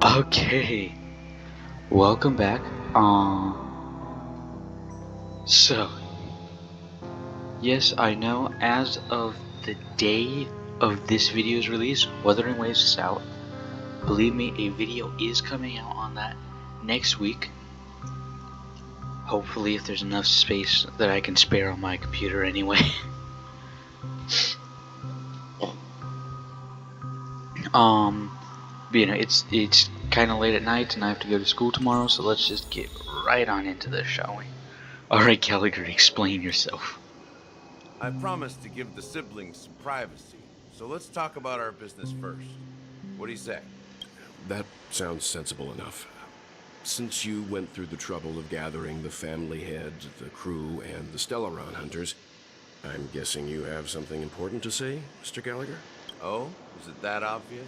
Okay, welcome back. So yes, I know as of the day of this video's release, Wuthering Waves is out. Believe me, a video is coming out on that next week. Hopefully, if there's enough space that I can spare on my computer anyway. But, it's kind of late at night and I have to go to school tomorrow, so let's just get right on into this, shall we? Alright, Gallagher, explain yourself. I promised to give the siblings some privacy, so let's talk about our business first. What do you say? That sounds sensible enough. Since you went through the trouble of gathering the family head, the crew, and the Stellaron hunters, I'm guessing you have something important to say, Mr. Gallagher? Oh, is it that obvious?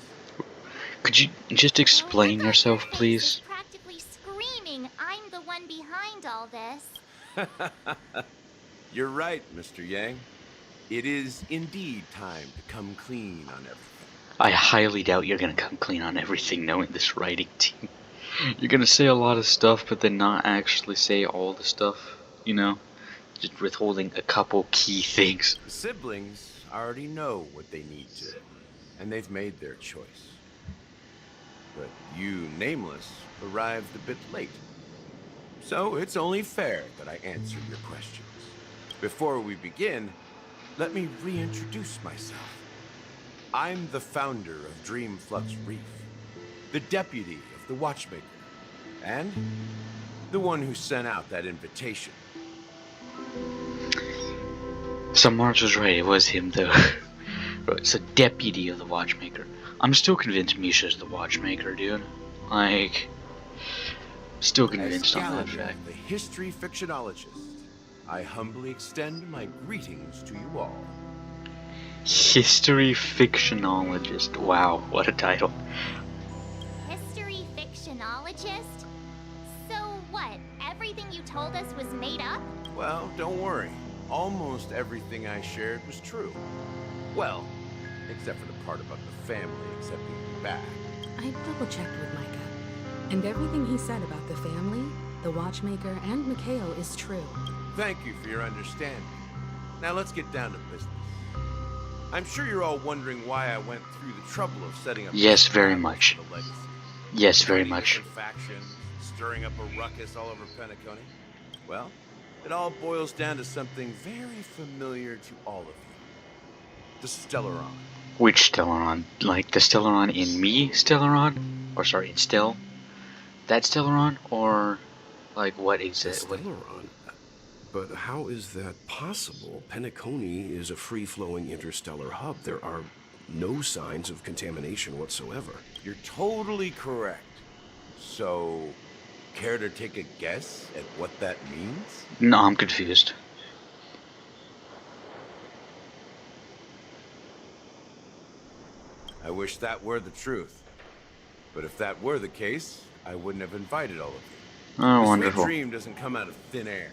Could you just explain yourself, please? Practically screaming, I'm the one behind all this. You're right, Mr. Yang. It is indeed time to come clean on everything. I highly doubt you're gonna come clean on everything knowing this writing team. You're gonna say a lot of stuff, but then not actually say all the stuff, you know? Just withholding a couple key things. The siblings already know what they need to, and they've made their choice. But you, Nameless, arrived a bit late. So it's only fair that I answer your questions. Before we begin, let me reintroduce myself. I'm the founder of Dreamflux Reef, the deputy of the Watchmaker, and the one who sent out that invitation. So Marge was right, it was him though. It's a deputy of the Watchmaker. I'm still convinced Misha's the Watchmaker, dude. Like, still convinced on that Gallagher, fact. the history fictionologist, I humbly extend my greetings to you all. History fictionologist. Wow, what a title. History fictionologist? So what, everything you told us was made up? Well, don't worry. Almost everything I shared was true. Well, except for the part about the family accepting me back. I double-checked with Micah, and everything he said about the family, the Watchmaker, and Mikhail is true. Thank you for your understanding. Now let's get down to business. I'm sure you're all wondering why I went through the trouble of setting up. Yes, very much. The legacy. Yes, very Creating much. different factions, stirring up a ruckus all over Penacony. Well, it all boils down to something very familiar to all of you. The Stellaron. Which Stellaron? Like the Stellaron in me Stellaron? Or sorry, in Stell? That Stellaron? Or like what is The it? What? Stellaron? But how is that possible? Penacony is a free-flowing interstellar hub. There are no signs of contamination whatsoever. You're totally correct. So, care to take a guess at what that means? No, I'm confused. I wish that were the truth. But if that were the case, I wouldn't have invited all of you. Oh, This wonderful. sweet dream doesn't come out of thin air.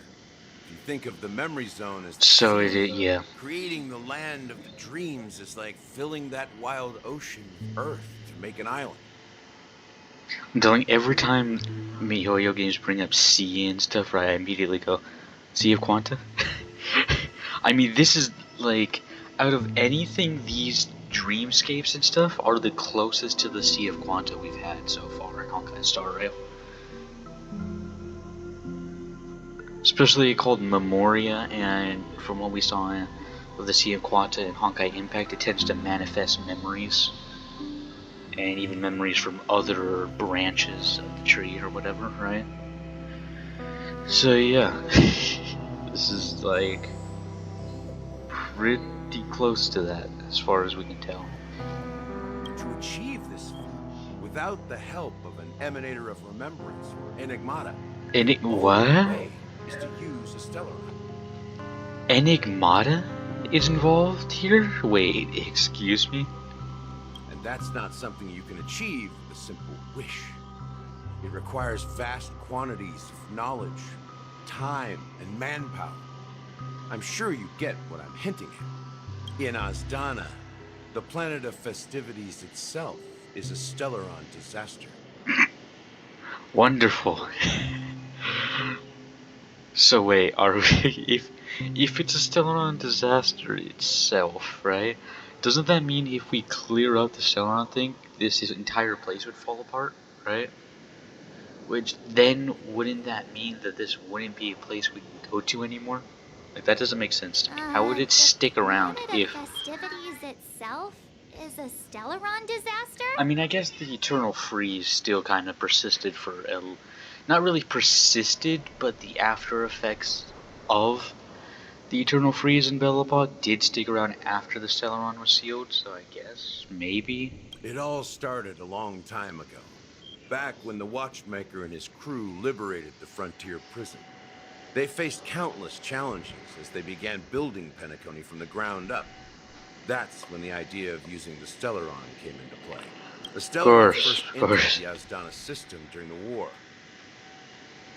If you think of the memory zone as So is it, yeah. creating the land of the dreams is like filling that wild ocean with earth to make an island. I'm telling every time MiHoYo games bring up sea and stuff, right, I immediately go, Sea of Quanta? I mean, this is, like, out of anything, these dreamscapes and stuff are the closest to the Sea of Quanta we've had so far in Honkai Star Rail. Especially called Memoria, and from what we saw of the Sea of Quanta and Honkai Impact, it tends to manifest memories. And even memories from other branches of the tree or whatever, right? So yeah, this is like pretty close to that as far as we can tell. To achieve this feat, without the help of an emanator of remembrance or enigmata, What? the way is to use a Stellaron. Enigmata is involved here? Wait, excuse me? And that's not something you can achieve with a simple wish. It requires vast quantities of knowledge, time, and manpower. I'm sure you get what I'm hinting at. In Azdana, the planet of festivities itself is a Stellaron disaster. Wonderful. So wait, are we, if it's a Stellaron disaster itself, right? Doesn't that mean if we clear out the Stellaron thing, this entire place would fall apart, right? Which then wouldn't that mean that this wouldn't be a place we can go to anymore? Like that doesn't make sense to me. How would it The stick around planet if? of festivities itself is a Stellaron disaster? I mean, I guess the eternal freeze still kind of persisted for not really persisted, but the after effects of the eternal freeze in Belobog did stick around after the Stellaron was sealed. So I guess maybe. It all started a long time ago, back when the Watchmaker and his crew liberated the frontier prison. They faced countless challenges as they began building Penacony from the ground up. That's when the idea of using the Stellaron came into play. The Stellaron first entered the Asdana system during the war.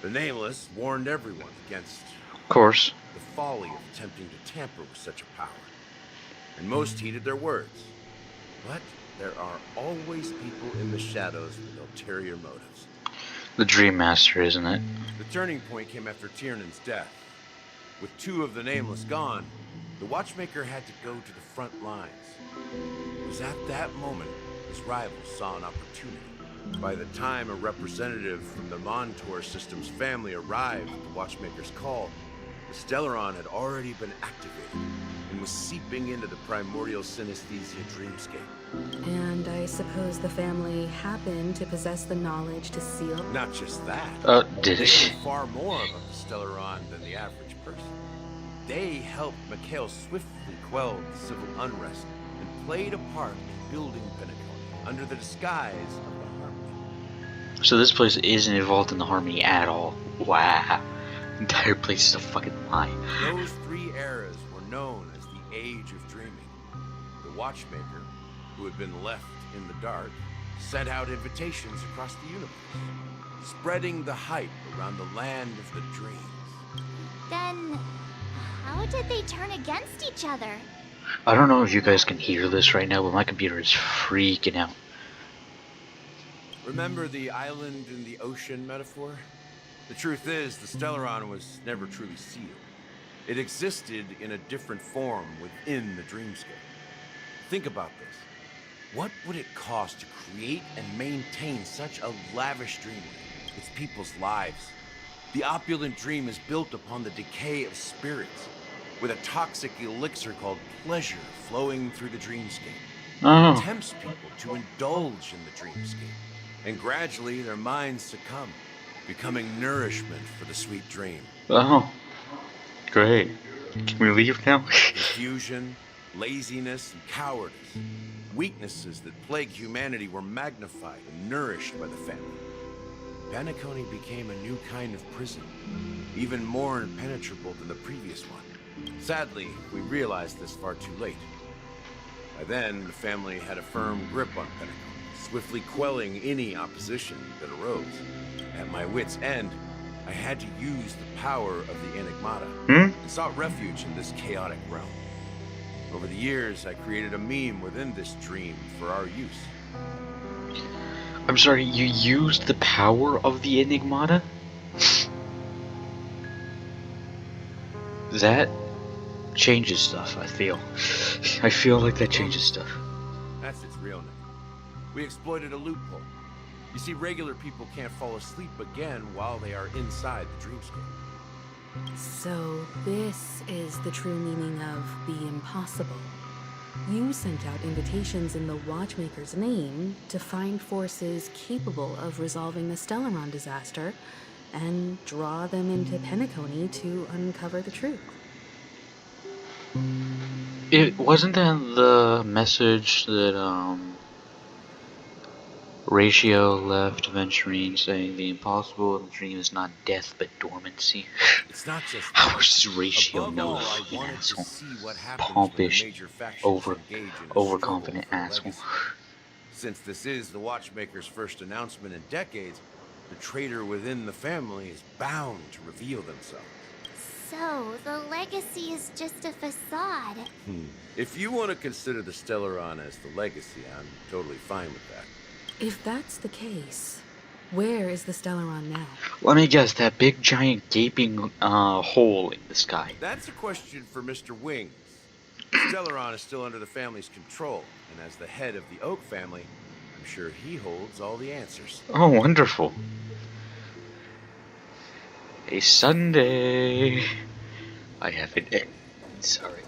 The Nameless warned everyone against Of course. the folly of attempting to tamper with such a power. And most heeded their words. But there are always people in the shadows with ulterior motives. The Dream Master, isn't it? The turning point came after Tiernan's death. With two of the Nameless gone, the Watchmaker had to go to the front lines. It was at that moment his rivals saw an opportunity. By the time a representative from the Montour system's family arrived at the Watchmaker's call, the Stellaron had already been activated and was seeping into the primordial synesthesia dreamscape. And I suppose the family happened to possess the knowledge to seal. Not just that. Did They it? knew far more about the Stellaron than the average person. They helped Mikhail swiftly quell the civil unrest and played a part in building Penacony under the disguise of the Harmony. So this place isn't involved in the Harmony at all. Wow. The entire place is a fucking lie. Those three eras were known as the Age of Dreaming. The Watchmaker, who had been left in the dark, sent out invitations across the universe, spreading the hype around the land of the dreams. Then, how did they turn against each other? I don't know if you guys can hear this right now, but my computer is freaking out. Remember the island in the ocean metaphor? The truth is, the Stellaron was never truly sealed. It existed in a different form within the dreamscape. Think about this. What would it cost to create and maintain such a lavish dreamland? It's people's lives. The opulent dream is built upon the decay of spirits, with a toxic elixir called pleasure flowing through the dreamscape. Oh. It tempts people to indulge in the dreamscape, and gradually their minds succumb, becoming nourishment for the sweet dream. Oh. Great. Can we leave now? Confusion, laziness, and cowardice. Weaknesses that plagued humanity were magnified and nourished by the family. Penacony became a new kind of prison, even more impenetrable than the previous one. Sadly, we realized this far too late. By then, the family had a firm grip on Penacony, swiftly quelling any opposition that arose. At my wit's end, I had to use the power of the Enigmata and sought refuge in this chaotic realm. Over the years, I created a meme within this dream for our use. I'm sorry, you used the power of the Enigmata? That changes stuff, I feel. I feel like that changes stuff. That's its real name. We exploited a loophole. You see, regular people can't fall asleep again while they are inside the dreamscape. So this is the true meaning of the impossible. You sent out invitations in the Watchmaker's name to find forces capable of resolving the Stellaron disaster and draw them into Penacony to uncover the truth. It wasn't that the message that Ratio left Venturine saying the impossible in the dream is not death but dormancy. It's not just How much does Ratio Above know? all, I Fucking wanted to asshole. see what happens when Pompish, the major factions engage in a overconfident struggle for asshole. legacy. Since this is the Watchmaker's first announcement in decades, the traitor within the family is bound to reveal themselves. So, the legacy is just a facade. If you want to consider the Stellaron as the legacy, I'm totally fine with that. If that's the case, Where is the Stellaron now? Let me guess, that big giant gaping hole in the sky. That's a question for Mr. Wings. The Stellaron is still under the family's control, and as the head of the Oak family, I'm sure he holds all the answers. Oh, wonderful. A Sunday. I have it. Sorry.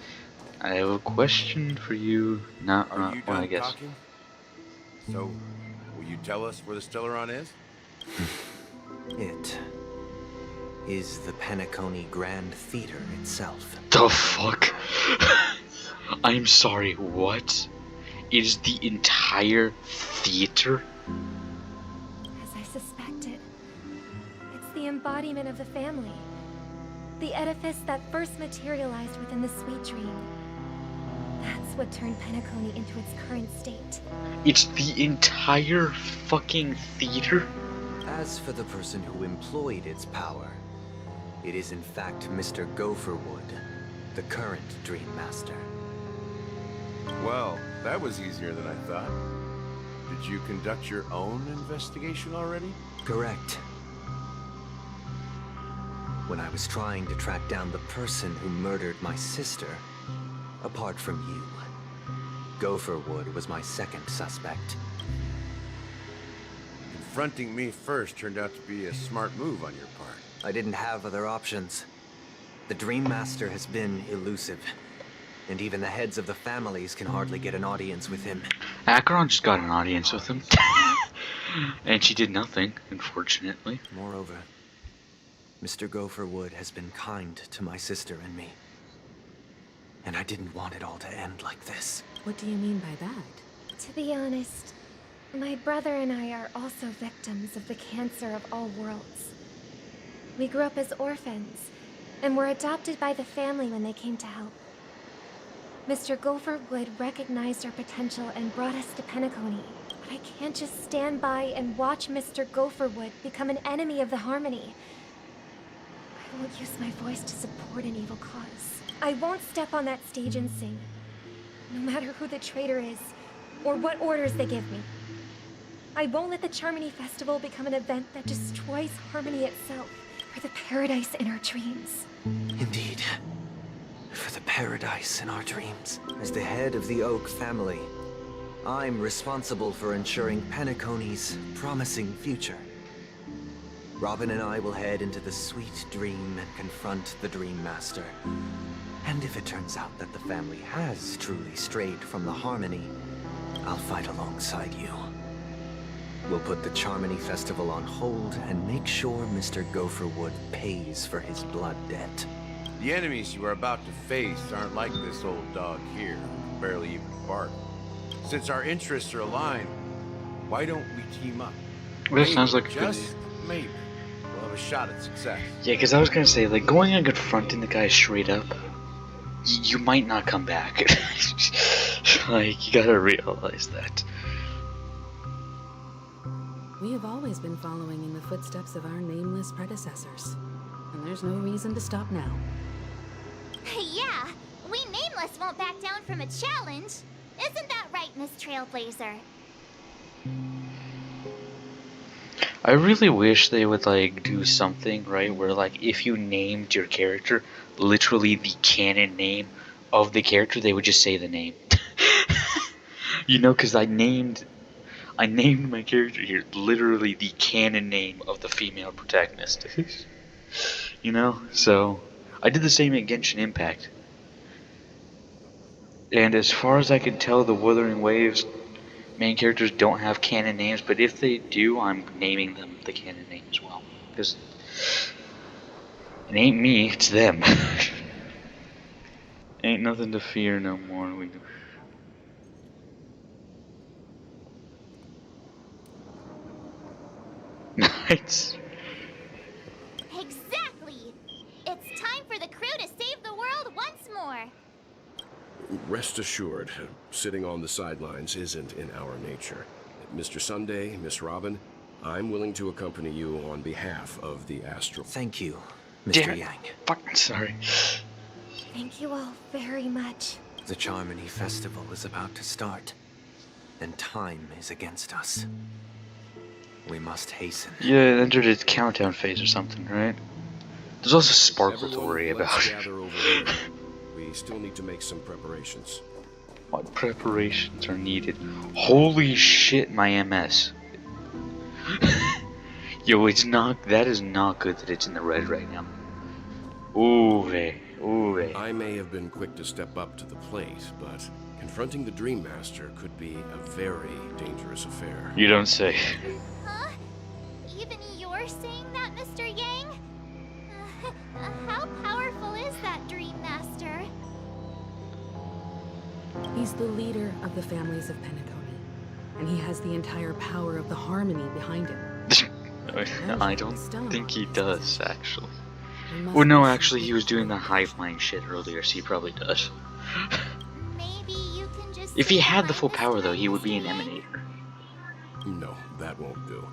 I have a question for you. Not, Are you well, I done guess. talking? So, will you tell us where the Stellaron is? It is the Penacony Grand Theater itself. The fuck? I'm sorry, what? It is the entire theater? As I suspected, it's the embodiment of the family. The edifice that first materialized within the Sweet Dream. That's what turned Penacony into its current state. It's the entire fucking theater? As for the person who employed its power, it is in fact Mr. Gopherwood, the current Dream Master. Well, that was easier than I thought. Did you conduct your own investigation already? Correct. When I was trying to track down the person who murdered my sister, apart from you, Gopherwood was my second suspect. Confronting me first turned out to be a smart move on your part. I didn't have other options. The Dream Master has been elusive, and even the heads of the families can hardly get an audience with him. Acheron just got an audience with him. And she did nothing, unfortunately. Moreover, Mr. Gopherwood has been kind to my sister and me. And I didn't want it all to end like this. What do you mean by that? To be honest, my brother and I are also victims of the cancer of all worlds. We grew up as orphans, and were adopted by the family when they came to help. Mr. Gopherwood recognized our potential and brought us to Penacony. But I can't just stand by and watch Mr. Gopherwood become an enemy of the Harmony. I won't use my voice to support an evil cause. I won't step on that stage and sing, no matter who the traitor is, or what orders they give me. I won't let the Charmony Festival become an event that destroys Harmony itself, for the paradise in our dreams. Indeed. For the paradise in our dreams. As the head of the Oak family, I'm responsible for ensuring Penacony's promising future. Robin and I will head into the Sweet Dream and confront the Dream Master. And if it turns out that the family has truly strayed from the Harmony, I'll fight alongside you. We'll put the Charmony Festival on hold and make sure Mr. Gopherwood pays for his blood debt. The enemies you are about to face aren't like this old dog here, who can barely even bark. Since our interests are aligned, why don't we team up? Well, that sounds like a good just idea. maybe, we'll have a shot at success. Yeah, because I was gonna say, like, going and confronting the guy straight up, you might not come back. Like, you gotta realize that. We have always been following in the footsteps of our nameless predecessors, and there's no reason to stop now. Yeah, we Nameless won't back down from a challenge. Isn't that right, Miss Trailblazer? I really wish they would, like, do something, right, where, like, if you named your character, literally the canon name of the character, they would just say the name. You know, because I named my character here literally the canon name of the female protagonist. You know, so I did the same at Genshin Impact. And as far as I can tell, the Wuthering Waves main characters don't have canon names, but if they do, I'm naming them the canon name as well. Because it ain't me, it's them. Ain't nothing to fear no more. Nice. Exactly! It's time for the crew to save the world once more! Rest assured, sitting on the sidelines isn't in our nature. Mr. Sunday, Miss Robin, I'm willing to accompany you on behalf of the Astral. Thank you, Damn Mr. it. Yang. Fucking sorry. Thank you all very much. The Charmony Festival is about to start, and time is against us. We must hasten. Yeah, it entered its countdown phase or something, right? There's also Sparkle to worry Everyone, let's about. gather over here. We still need to make some preparations. What preparations are needed? Holy shit, my MS. Yo, it's not. That is not good that it's in the red right now. Ooh, ooh. I may have been quick to step up to the plate, but confronting the Dream Master could be a very dangerous affair. You don't say. Huh? Even you're saying that, Mr. Yang? How powerful is that Dream Master? He's the leader of the families of Penacony, and he has the entire power of the Harmony behind him. I don't think he does, actually. We must Well, no, be actually, he was sure doing the to hive mind shit earlier, so he probably does. Maybe you can just If he stay had the behind full this power, though, time, he would be Mr. an Yang? emanator. No, that won't do.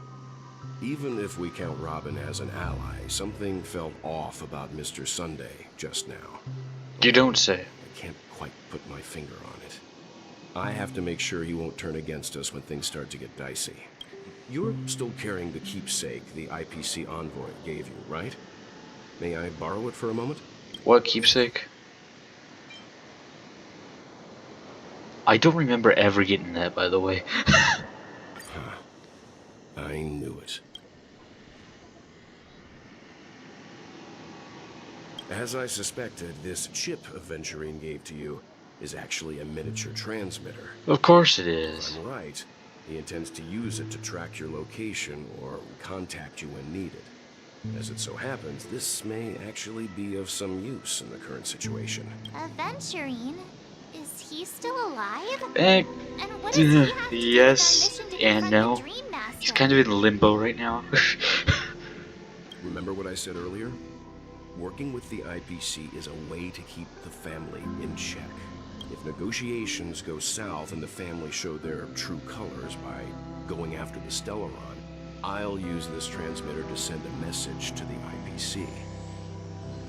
Even if we count Robin as an ally, something felt off about Mr. Sunday just now. You don't say. I can't quite put my finger on it. I have to make sure he won't turn against us when things start to get dicey. You're still carrying the keepsake the IPC envoy gave you, right? May I borrow it for a moment? What keepsake? I don't remember ever getting that, by the way. I knew it. As I suspected, this chip Aventurine gave to you is actually a miniature transmitter. Of course it If is. I'm right, he intends to use it to track your location or contact you when needed. As it so happens, this may actually be of some use in the current situation. Aventurine? Is he still alive? Eh, And what does he have to do yes with our mission to and confront no. the Dream Master? He's kind of in limbo right now. Remember what I said earlier? Working with the IPC is a way to keep the family in check. If negotiations go south and the family show their true colors by going after the Stellaron, I'll use this transmitter to send a message to the IPC.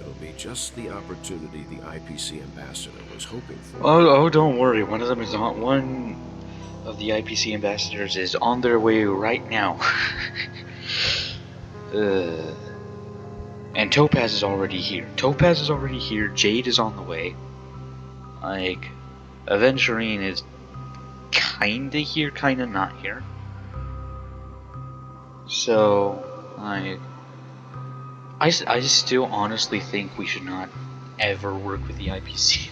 It'll be just the opportunity the IPC ambassador was hoping for. Oh, don't worry. One of the IPC ambassadors is on their way right now. And Topaz is already here. Jade is on the way. Like, Aventurine is kinda here, kinda not here. So, like, I still honestly think we should not ever work with the IPC.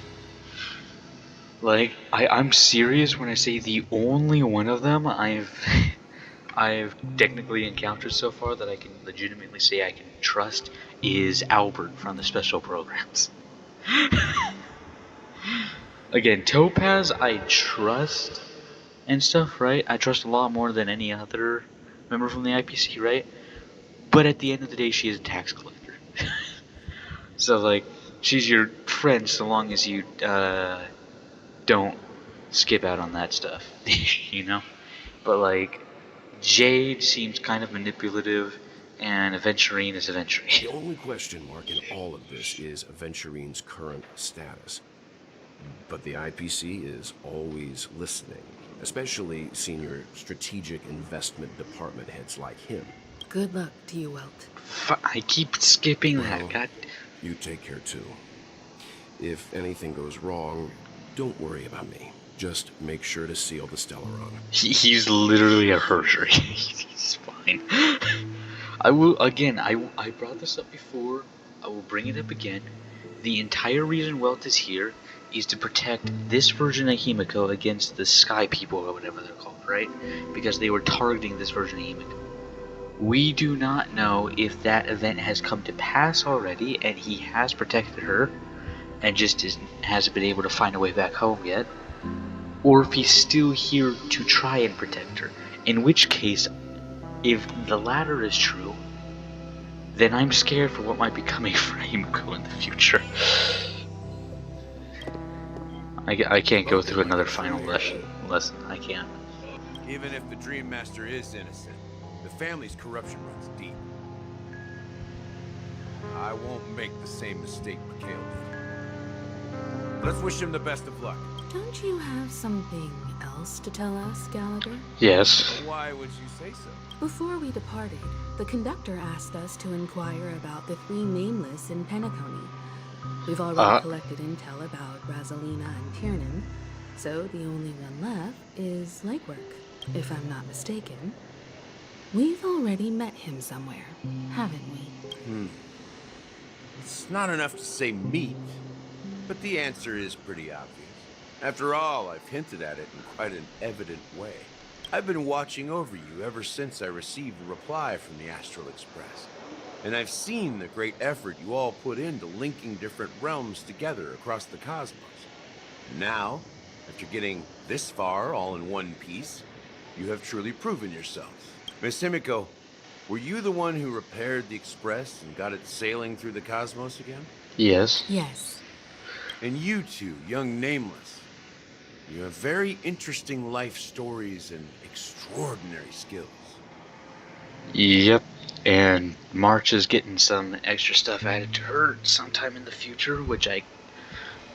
Like, I'm serious when I say the only one of them I've technically encountered so far that I can legitimately say I can trust is Albert from the special programs. Again, Topaz I trust and stuff, right? I trust a lot more than any other member from the IPC, right? But at the end of the day, she is a tax collector. So, like, she's your friend so long as you don't skip out on that stuff, you know? But, like, Jade seems kind of manipulative, and Aventurine is The Aventurine. only question mark in all of this is Aventurine's current status. But the IPC is always listening, especially senior strategic investment department heads like him. Good luck to you, Welt. I keep skipping that, Well, god. You take care too. If anything goes wrong, don't worry about me. Just make sure to seal the Stellaron. He's literally a herder. He's fine. I will, again, I brought this up before. I will bring it up again. The entire reason Welt is here is to protect this version of Himiko against the Sky People or whatever they're called, right? Because they were targeting this version of Himiko. We do not know if that event has come to pass already and he has protected her and just hasn't been able to find a way back home yet, or if he's still here to try and protect her. In which case, if the latter is true, then I'm scared for what might be coming for Himiko in the future. I can't go through another final lesson. I can't. Even if the Dream Master is innocent, the family's corruption runs deep. I won't make the same mistake Mikhail did. Let's wish him the best of luck. Don't you have something else to tell us, Gallagher? Yes. Why would you say so? Before we departed, the conductor asked us to inquire about the three nameless in Penacony. We've already collected intel about Razelina and Tiernan, so the only one left is Legwork, if I'm not mistaken. We've already met him somewhere, haven't we? It's not enough to say meet, but the answer is pretty obvious. After all, I've hinted at it in quite an evident way. I've been watching over you ever since I received the reply from the Astral Express. And I've seen the great effort you all put into linking different realms together across the cosmos. And now, after getting this far all in one piece, you have truly proven yourselves. Miss Himiko, were you the one who repaired the Express and got it sailing through the cosmos again? Yes. Yes. And you two, young Nameless, you have very interesting life stories and extraordinary skills. Yep. And March is getting some extra stuff added to her sometime in the future, which I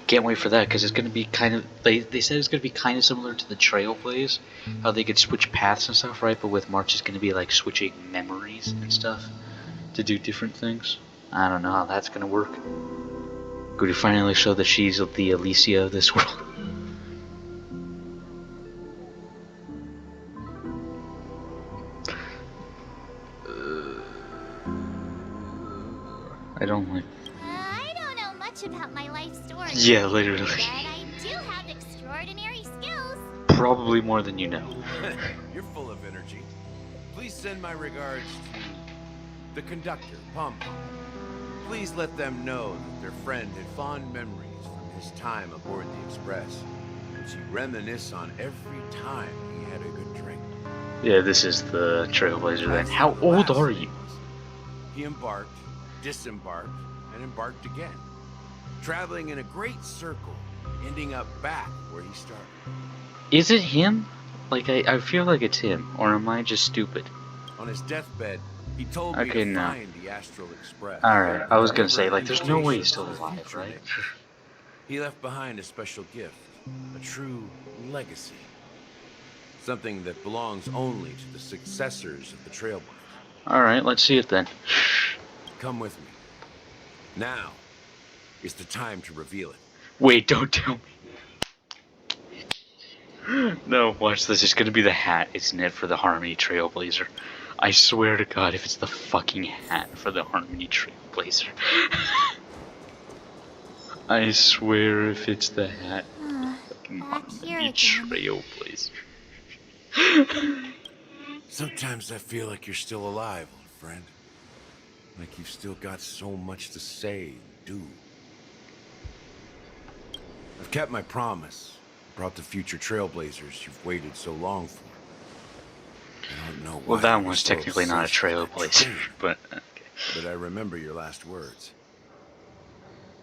can't wait for that, because it's going to be kind of, they said it's going to be kind of similar to the Trailblaze, how they could switch paths and stuff, right? But with March, it's going to be like switching memories and stuff to do different things. I don't know how that's going to work. Good to finally show that she's the Alicia of this world. I don't like. I don't know much about my life story. Yeah, literally. But I do have extraordinary skills. Probably more than you know. You're full of energy. Please send my regards to the conductor, Pom Pom. Please let them know that their friend had fond memories from his time aboard the Express, and she reminisce on every time he had a good drink. Yeah, this is the Trailblazer then. That's How the old last are of you? us. He embarked, disembarked, and embarked again, traveling in a great circle, ending up back where he started. Is it him? Like, I feel like it's him, or am I just stupid? On his deathbed, he told me Okay, to no. find the Astral Express. Alright, I was gonna say, Deliver like, there's no way he's still invitations to alive, future right? nations. He left behind a special gift, a true legacy. Something that belongs only to the successors of the Trailblazers. Alright, let's see it then. Come with me. Now is the time to reveal it. Wait, don't tell me. No, watch this. It's gonna be the hat, isn't it, for the Harmony Trailblazer? I swear to God, if it's the fucking hat for the Harmony Trailblazer. I swear if it's the hat for the fucking Back here Harmony again. Trailblazer. Sometimes I feel like you're still alive, old friend. Like you've still got so much to say and do. I've kept my promise. Brought the future Trailblazers you've waited so long for. I don't know why. Well, that you're one's so technically not a obsessed with that Trailblazer, train, but okay. But I remember your last words.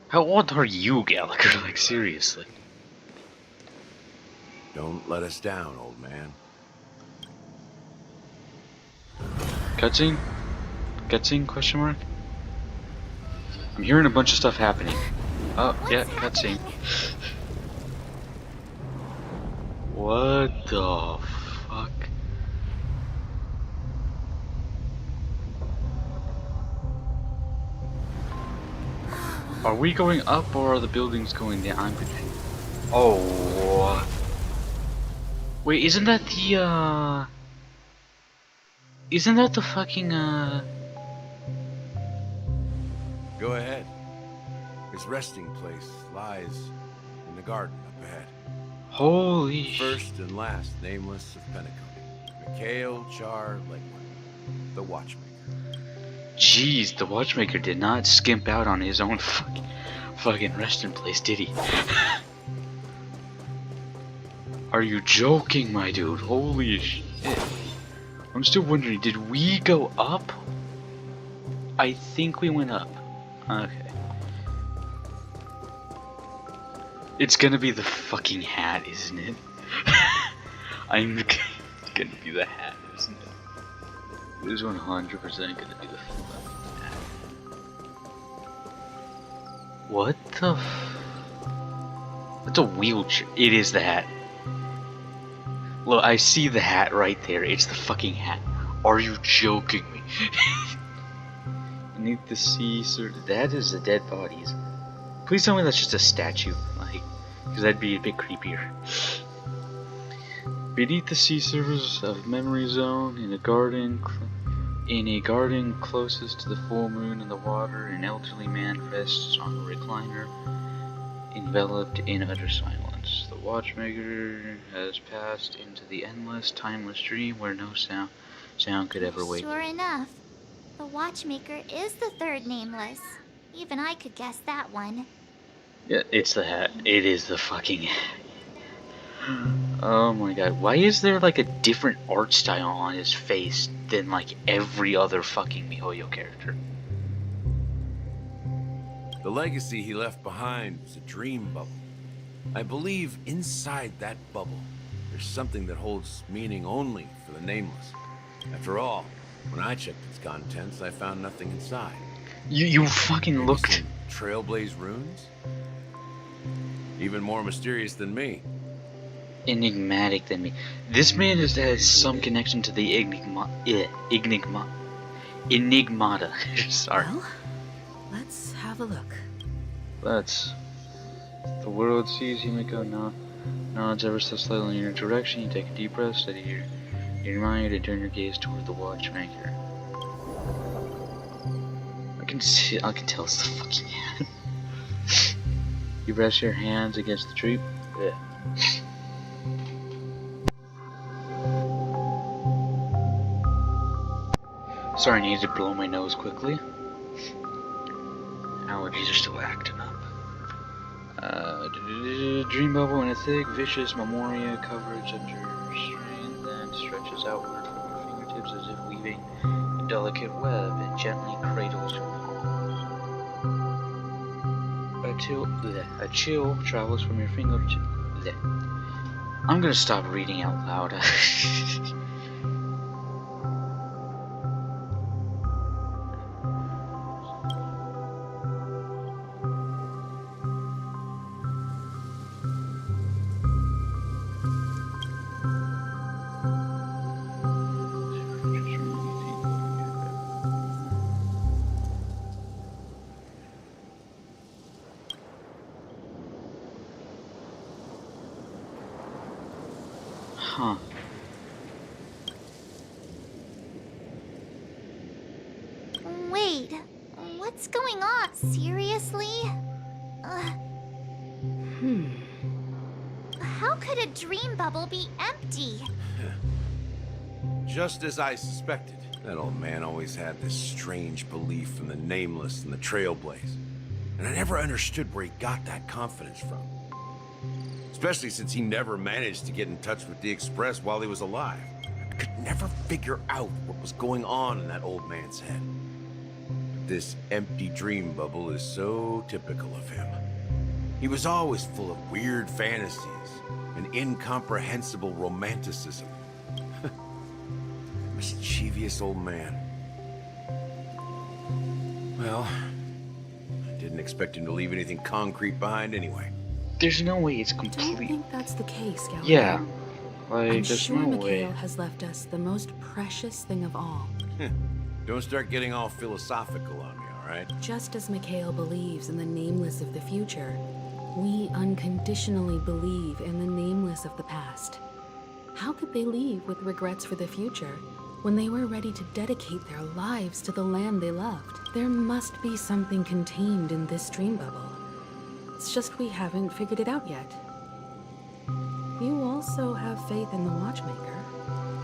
How old are you, Gallagher? Like, seriously. Don't let us down, old man. Cutscene? Cutscene? Question mark? I'm hearing a bunch of stuff happening. Oh, yeah, cutscene. What the fuck? Are we going up or are the buildings going down? I'm confused. Oh. Wait, isn't that the, Isn't that the fucking, Go ahead. His resting place lies in the garden up ahead. Holy sh... First and last nameless of Penacony. Mikhail Char Legman, the Watchmaker. Jeez, the Watchmaker did not skimp out on his own fucking resting place, did he? Are you joking, my dude? Holy shit. I'm still wondering, did we go up? I think we went up. Okay. It's gonna be the fucking hat, isn't it? It's gonna be the hat, isn't it? It is 100% gonna be the fucking hat. What the f... That's a wheelchair. It is the hat. Look, I see the hat right there. It's the fucking hat. Are you joking me? Beneath the sea, sir. That is the dead bodies. Please tell me that's just a statue, like, because that'd be a bit creepier. Beneath the sea surface of Memory Zone, in a garden closest to the full moon and the water, an elderly man rests on a recliner, enveloped in utter silence. The watchmaker has passed into the endless, timeless dream where no sound could ever wake. Sure enough, the watchmaker is the third nameless. Even I could guess that one. Yeah, it's the hat. It is the fucking hat. Oh my god, why is there like a different art style on his face than like every other fucking MiHoYo character? The legacy he left behind was a dream bubble. I believe inside that bubble, there's something that holds meaning only for the nameless. After all, when I checked its contents, I found nothing inside. You fucking Maybe look... some Trailblaze runes? Even more mysterious than me. enigmatic than me. This man has some connection to the Enigmata. Sorry. Well, let's have a look. Let's. The world sees Himiko nods ever so slightly in your direction. You take a deep breath, steady your mind, and turn your gaze toward the watchmaker. I can tell it's the fucking hand. You rest your hands against the tree. Yeah. Sorry, I needed to blow my nose quickly. Allergies are still acting up. Dream bubble in a thick, vicious memoria coverage of your strain, then stretches outward from your fingertips as if weaving a delicate web and gently cradles your palms. A chill travels from your fingertips. I'm gonna stop reading out loud. Huh. Wait, what's going on? Seriously? How could a dream bubble be empty? Just as I suspected. That old man always had this strange belief in the nameless and the Trailblaze. And I never understood where he got that confidence from. Especially since he never managed to get in touch with the Express while he was alive. I could never figure out what was going on in that old man's head. But this empty dream bubble is so typical of him. He was always full of weird fantasies and incomprehensible romanticism. Mischievous old man. Well, I didn't expect him to leave anything concrete behind anyway. There's no way it's Don't complete. think that's the case, Gallagher. Yeah. Like, I'm there's sure no Mikhail way. has left us the most precious thing of all. Don't start getting all philosophical on me, all right? Just as Mikhail believes in the nameless of the future, we unconditionally believe in the nameless of the past. How could they leave with regrets for the future when they were ready to dedicate their lives to the land they loved? There must be something contained in this dream bubble. It's just we haven't figured it out yet. You also have faith in the watchmaker,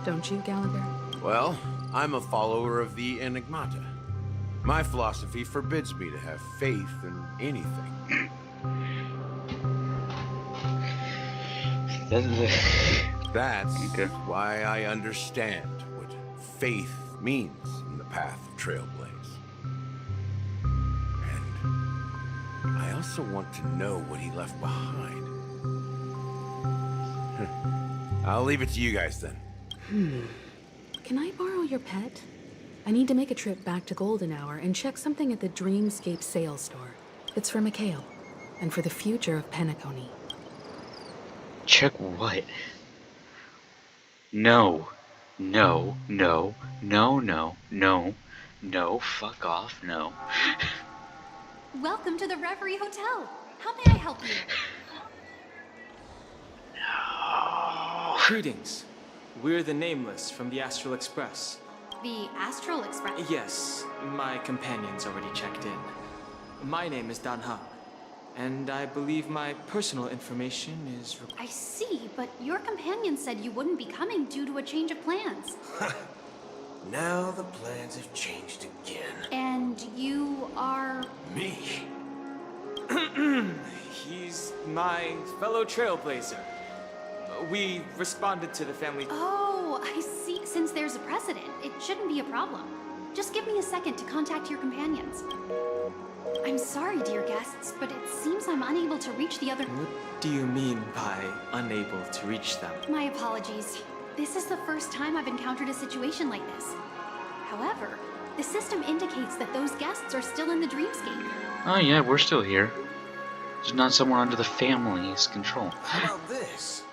don't you, Gallagher? Well, I'm a follower of the Enigmata. My philosophy forbids me to have faith in anything. That's Okay. why I understand what faith means in the path of Trailblaze. And I also want to know what he left behind. I'll leave it to you guys then. Can I borrow your pet? I need to make a trip back to Golden Hour and check something at the Dreamscape sales store. It's for Mikhail, and for the future of Penacony. Check what? No. No, no, no, no, no, no, fuck off, no. Welcome to the Reverie Hotel. How may I help you? Greetings. We're the Nameless from the Astral Express. The Astral Express. Yes, my companion's already checked in. My name is Dan Hang, and I believe my personal information is... I see, but your companion said you wouldn't be coming due to a change of plans. Now the plans have changed again. And you are... Me? He's my fellow trailblazer. We responded to the family... Oh, I see. Since there's a precedent, it shouldn't be a problem. Just give me a second to contact your companions. I'm sorry, dear guests, but it seems I'm unable to reach the other... What do you mean by unable to reach them? My apologies. This is the first time I've encountered a situation like this. However, the system indicates that those guests are still in the dreamscape. Oh yeah, we're still here. There's not someone under the family's control. How about this?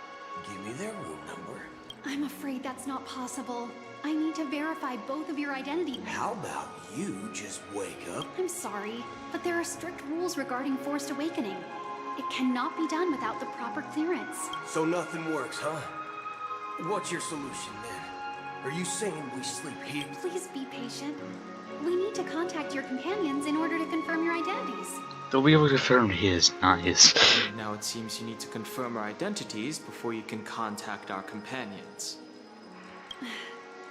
Give me their room number. I'm afraid that's not possible. I need to verify both of your identities. How about you just wake up? I'm sorry, but there are strict rules regarding forced awakening. It cannot be done without the proper clearance. So nothing works, huh? What's your solution then? Are you saying we sleep here? Please be patient. We need to contact your companions in order to confirm your identities. They'll be able to confirm his, not his. Now it seems you need to confirm our identities before you can contact our companions.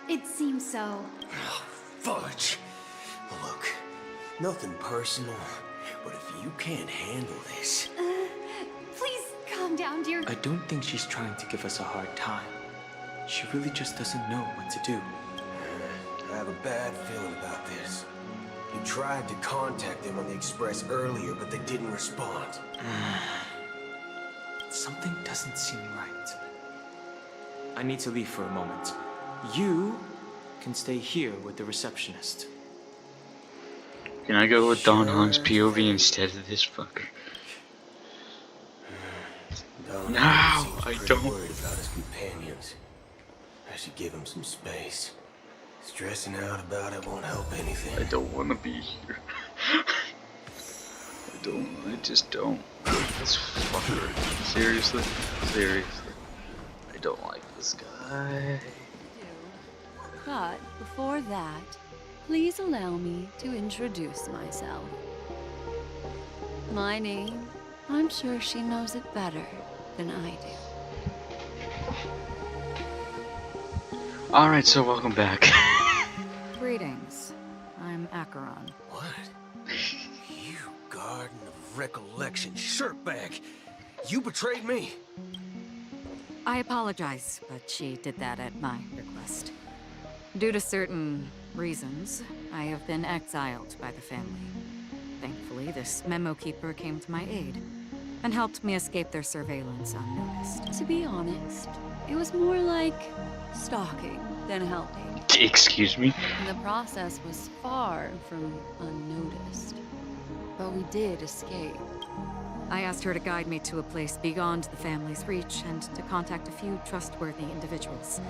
It seems so. Oh, fudge. Look, nothing personal, but if you can't handle this... Please calm down, dear. I don't think she's trying to give us a hard time. She really just doesn't know what to do. I have a bad feeling about this. You tried to contact them on the Express earlier, but they didn't respond. Something doesn't seem right. I need to leave for a moment. You can stay here with the receptionist. Can I go with Don Hong's POV instead of this fucker? Don No, seems I pretty don't. worried about his companions. I should give him some space. Stressing out about it won't help anything. I don't want to be here. I just don't. This fucker. Seriously? Seriously. I don't like this guy. But before that, please allow me to introduce myself. My name, I'm sure she knows it better than I do. Alright, so welcome back. Greetings. I'm Acheron. What? You Garden of Recollection shirtbag! You betrayed me! I apologize, but she did that at my request. Due to certain reasons, I have been exiled by the family. Thankfully, this memo keeper came to my aid and helped me escape their surveillance unnoticed. To be honest, it was more like stalking than helping. Excuse me? And the process was far from unnoticed. But we did escape. I asked her to guide me to a place beyond the family's reach and to contact a few trustworthy individuals.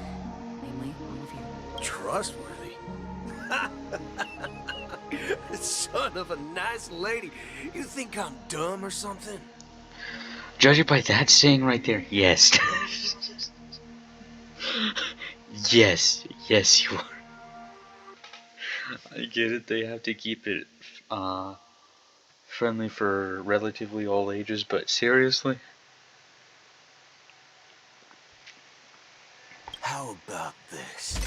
Namely, all of you. Trustworthy? Son of a nice lady. You think I'm dumb or something? Judging by that saying right there, yes. Yes, yes you are. I get it, they have to keep it friendly for relatively all ages, but seriously? How about this?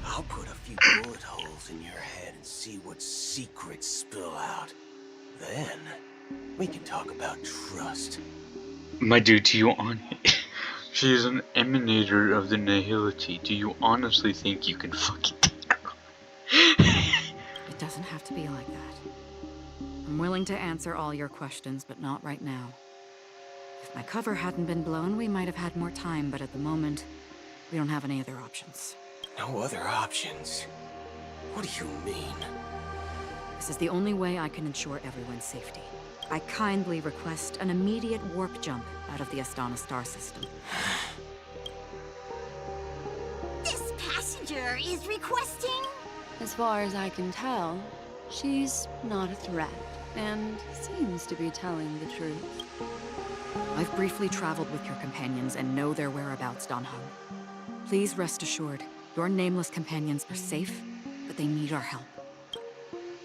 I'll put a few bullet holes in your head and see what secrets spill out. Then, we can talk about trust. My dude, do you she is an emanator of the nihility. Do you honestly think you can fucking take her? It doesn't have to be like that. I'm willing to answer all your questions, but not right now. If my cover hadn't been blown, we might have had more time, but at the moment, we don't have any other options. No other options? What do you mean? This is the only way I can ensure everyone's safety. I kindly request an immediate warp jump out of the Astana star system. is requesting? As far as I can tell, she's not a threat, and seems to be telling the truth. I've briefly traveled with your companions and know their whereabouts, Don Hung. Please rest assured, your nameless companions are safe, but they need our help.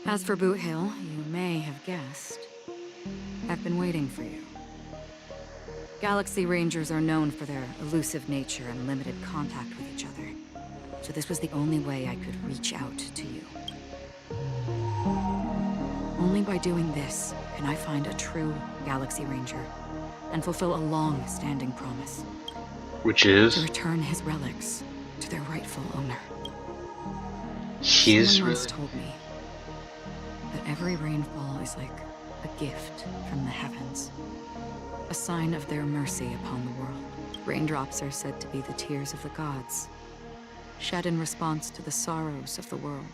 As for Boot Hill, you may have guessed, I've been waiting for you. Galaxy Rangers are known for their elusive nature and limited contact with each other, so this was the only way I could reach out to you. Only by doing this can I find a true Galaxy Ranger and fulfill a long-standing promise. Which To is return his relics to their rightful owner. his Someone once really. told me that every rainfall is like a gift from the heavens, a sign of their mercy upon the world. Raindrops are said to be the tears of the gods, shed in response to the sorrows of the world.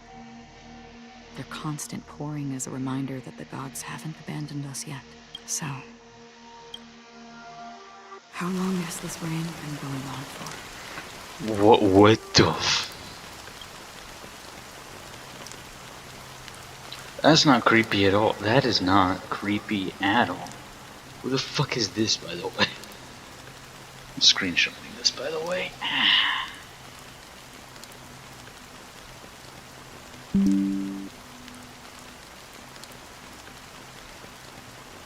Their constant pouring is a reminder that the gods haven't abandoned us yet. So, how long has this rain been going on for? What the That's not creepy at all. That is not creepy at all. Who the fuck is this, by the way? I'm screenshotting this, by the way.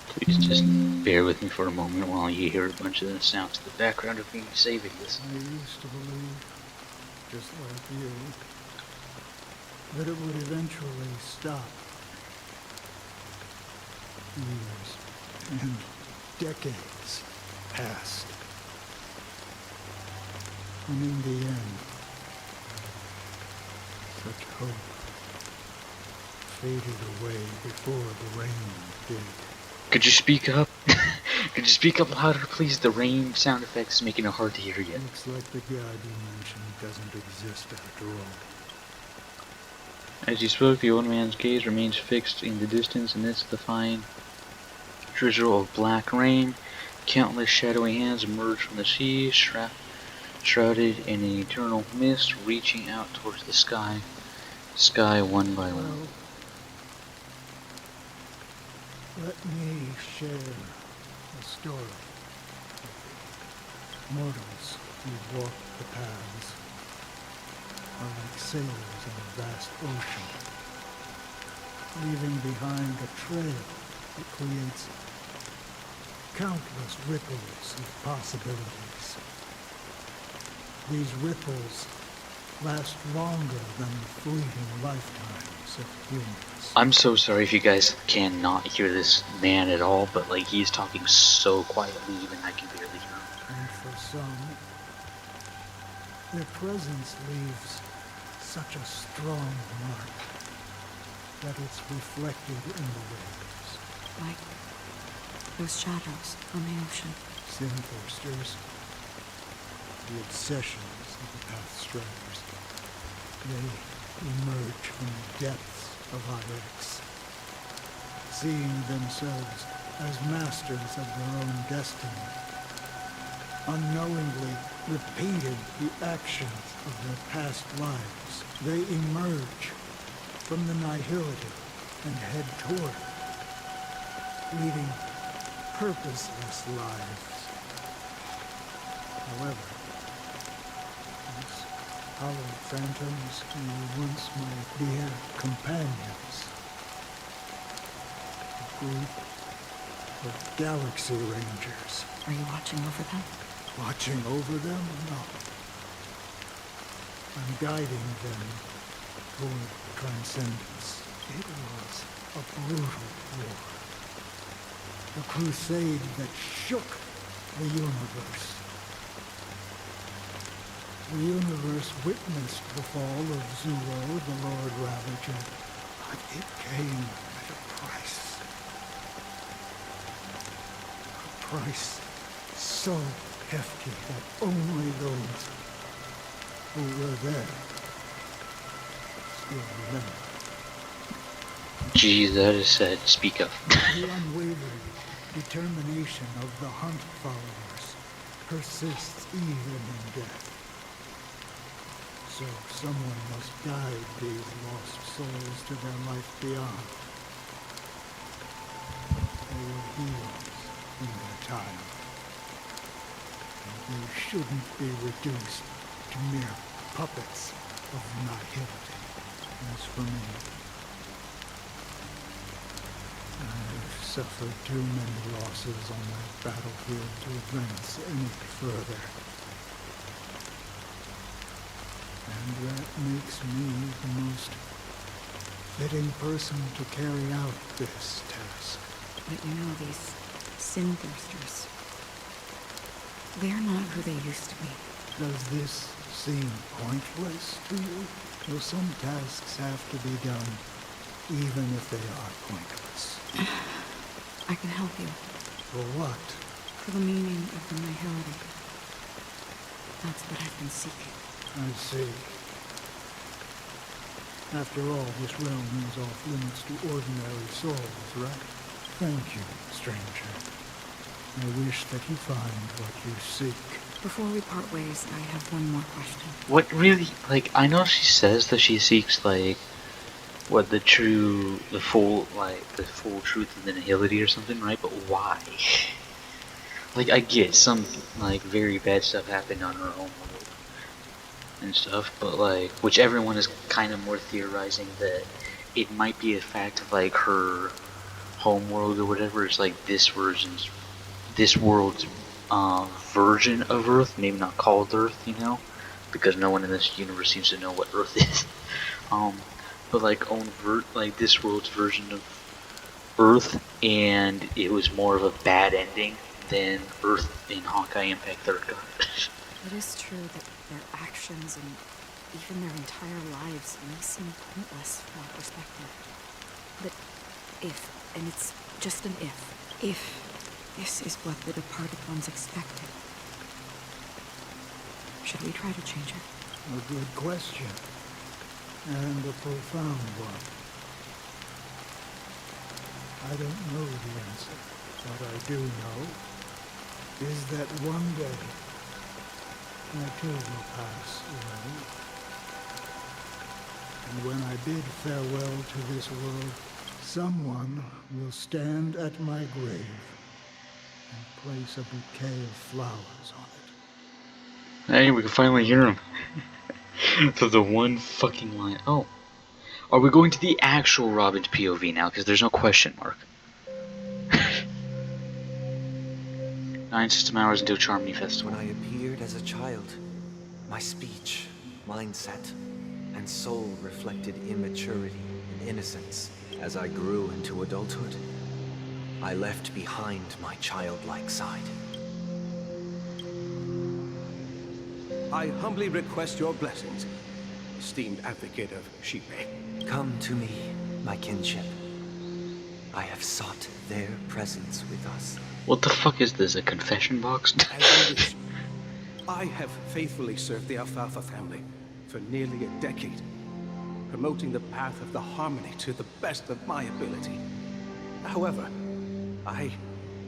Please just bear with me for a moment while you hear a bunch of the sounds in the background of me saving this. I used to believe, just like you, that it would eventually stop. Years and decades passed. And in the end, such hope faded away before the rain did. Could you speak up? Could you speak up louder, please? The rain sound effects is making it hard to hear you. Looks like the god you mentioned doesn't exist after all. As he spoke, the old man's gaze remains fixed in the distance amidst the fine drizzle of black rain. Countless shadowy hands emerged from the sea, shrouded in an eternal mist, reaching out towards the sky one by one. Let me share a story. Mortals who walk the paths are like sailors in a vast ocean, leaving behind a trail that creates countless ripples of possibilities. These ripples last longer than the fleeting lifetimes of humans. I'm so sorry if you guys cannot hear this man at all, but like he's talking so quietly even I can barely hear him. And for some, their presence leaves such a strong mark that it's reflected in the waves. Like those shadows on the ocean. Sinforsters, the obsessions of the Pathstriders, they emerge from the depths of Ix, seeing themselves as masters of their own destiny, unknowingly repeating the actions of their past lives. They emerge from the nihility and head toward it, leading purposeless lives. However, these hollow phantoms were once my dear companions. A group of Galaxy Rangers. Are you watching over them? Watching over them? No. I'm guiding them toward transcendence. It was a brutal war. A crusade that shook the universe. The universe witnessed the fall of Zero, the Lord Ravager, but it came at a price. A price so hefty that only those who were there still remember. Geez, that is sad. Speak up. The unwavering determination of the Hunt followers persists even in death. So someone must guide these lost souls to their life beyond. They were heroes in their time. And they shouldn't be reduced to mere puppets of nihility. As for me, I've suffered too many losses on that battlefield to advance any further. And that makes me the most fitting person to carry out this task. But you know, these sin thirsters, they're not who they used to be. Does this seem pointless to you? Though some tasks have to be done, even if they are pointless. I can help you. For what? For the meaning of the nihility. That's what I've been seeking. I see. After all, this realm is off limits to ordinary souls, right? Thank you, stranger. I wish that you find what you seek. Before we part ways, I have one more question. What really, like, I know she says that she seeks, like, what, the full truth of the nihility or something, right? But why? Like, I get some, like, very bad stuff happened on her own world and stuff, but, like, which everyone is kind of more theorizing that it might be a fact of, like, her home world or whatever is, like, this world's version of Earth, maybe not called Earth, you know, because no one in this universe seems to know what Earth is. But like this world's version of Earth, and it was more of a bad ending than Earth in Hawkeye Impact 3rd got. It is true that their actions and even their entire lives may seem pointless from our perspective. But if, and it's just an if this is what the departed ones expected, should we try to change it? A good question. And a profound one. I don't know the answer. What I do know is that one day I too will pass away. And when I bid farewell to this world, someone will stand at my grave and place a bouquet of flowers on it. Hey, we can finally hear him. So the one fucking line. Oh. Are we going to the actual Robin's POV now? Because there's no question mark. 9 system hours until Charmony Festival. When I appeared as a child, my speech, mindset, and soul reflected immaturity and innocence. As I grew into adulthood, I left behind my childlike side. I humbly request your blessings, esteemed advocate of Shipe. Come to me, my kinship. I have sought their presence with us. What the fuck is this, a confession box? As you wish. I have faithfully served the Alfalfa family for nearly a decade, promoting the path of the harmony to the best of my ability. However, I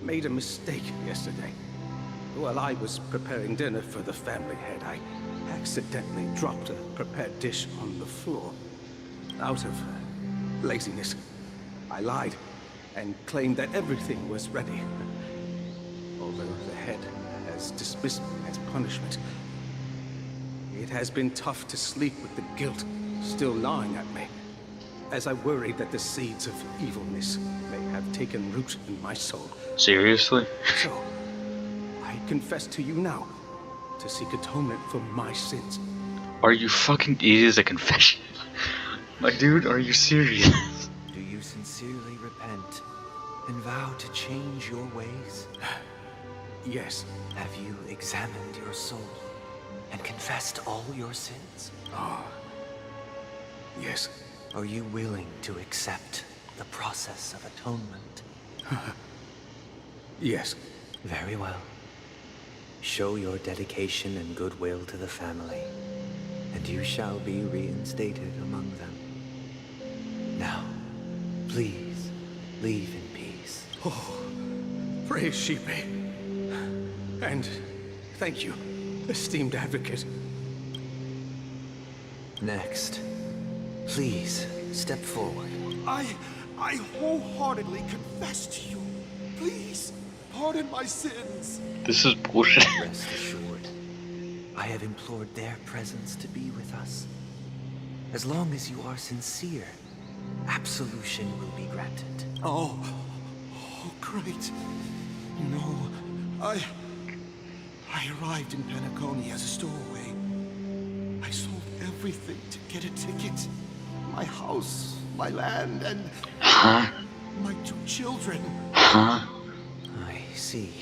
made a mistake yesterday. While I was preparing dinner for the family head, I accidentally dropped a prepared dish on the floor. Out of laziness, I lied and claimed that everything was ready. Although the head has dismissed me as punishment, it has been tough to sleep with the guilt still gnawing at me, as I worry that the seeds of evilness may have taken root in my soul. Seriously? So, I confess to you now, to seek atonement for my sins. Are you fucking... It is a confession. My dude, are you serious? Do you sincerely repent and vow to change your ways? Yes. Have you examined your soul and confessed all your sins? Oh. Yes. Are you willing to accept the process of atonement? Yes. Very well. Show your dedication and goodwill to the family, and you shall be reinstated among them. Now, please, leave in peace. Oh, praise Shipe. And thank you, esteemed advocate. Next, please step forward. I wholeheartedly confess to you. Please, pardon my sins. This is bullshit. Rest assured, I have implored their presence to be with us. As long as you are sincere, absolution will be granted. Oh, great. No, I arrived in Penacony as a stowaway. I sold everything to get a ticket. My house, my land, and my 2 children. I see.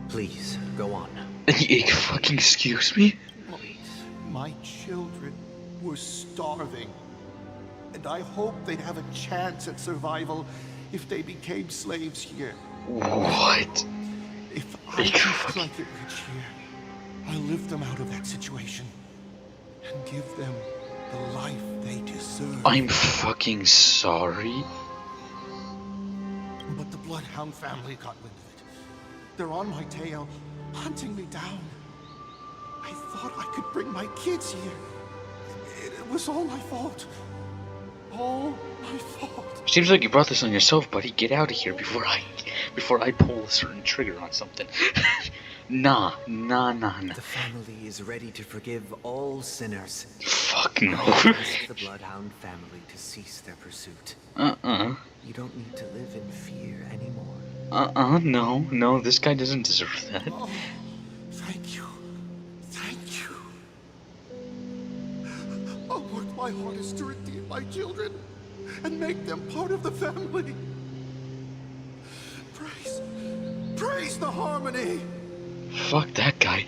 Please, go on. Fucking excuse me? My children were starving. And I hoped they'd have a chance at survival if they became slaves here. What? If I can strike it rich here, I'll lift them out of that situation and give them the life they deserve. I'm fucking sorry. But the Bloodhound family got wind of it. They're on my tail, hunting me down. I thought I could bring my kids here. It was all my fault. All my fault. Seems like you brought this on yourself, buddy. Get out of here before I pull a certain trigger on something. Nah. The family is ready to forgive all sinners. Fuck no. Ask the Bloodhound family to cease their pursuit. You don't need to live in fear anymore. No, this guy doesn't deserve that. Oh, thank you. I'll work my hardest to redeem my children and make them part of the family. Praise the harmony. Fuck that guy.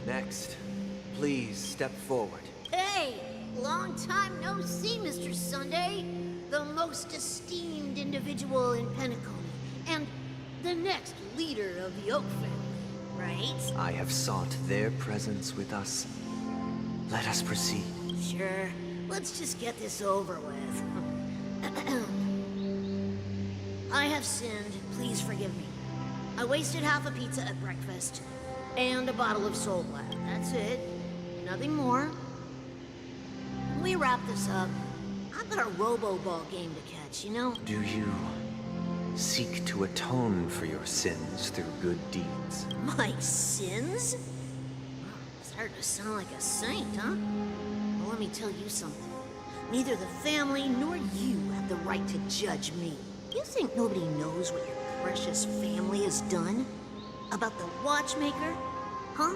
Next, please step forward. Hey, long time no see, Mr. Sunday. The most esteemed individual in Penacony, and the next leader of the Oak family, right? I have sought their presence with us. Let us proceed. Sure. Let's just get this over with. I have sinned. Please forgive me. I wasted half a pizza at breakfast, and a bottle of Soul Black. That's it. Nothing more. When we wrap this up, I've got a robo-ball game to catch, you know? Do you seek to atone for your sins through good deeds? My sins? Starting to sound like a saint, huh? Well, let me tell you something. Neither the family nor you have the right to judge me. You think nobody knows what your precious family has done? About the watchmaker? Huh?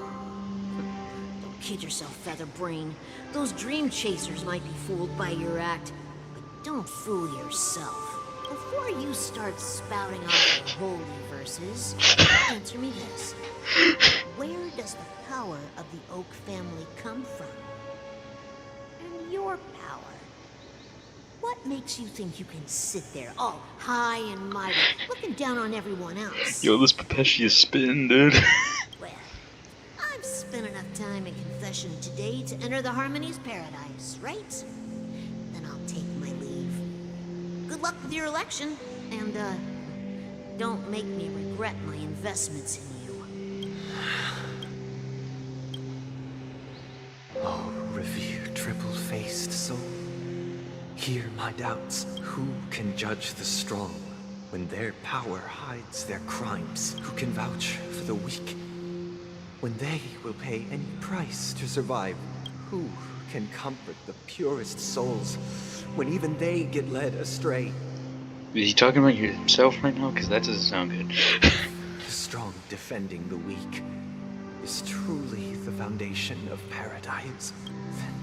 Don't kid yourself, Featherbrain. Those dream chasers might be fooled by your act, but don't fool yourself. Before you start spouting off the holy verses, answer me this. Where does the power of the Oak family come from? And your power? What makes you think you can sit there, all high and mighty, looking down on everyone else? Yo, this Pepeshi is spitting, dude. Well, I've spent enough time in confession today to enter the Harmony's paradise, right? Then I'll take my leave. Good luck with your election, and, don't make me regret my investments in you. Oh, revered triple-faced soul. Hear my doubts. Who can judge the strong when their power hides their crimes? Who can vouch for the weak when they will pay any price to survive? Who can comfort the purest souls when even they get led astray? Is he talking about himself right now? Because that doesn't sound good. The strong defending the weak is truly the foundation of paradise. Then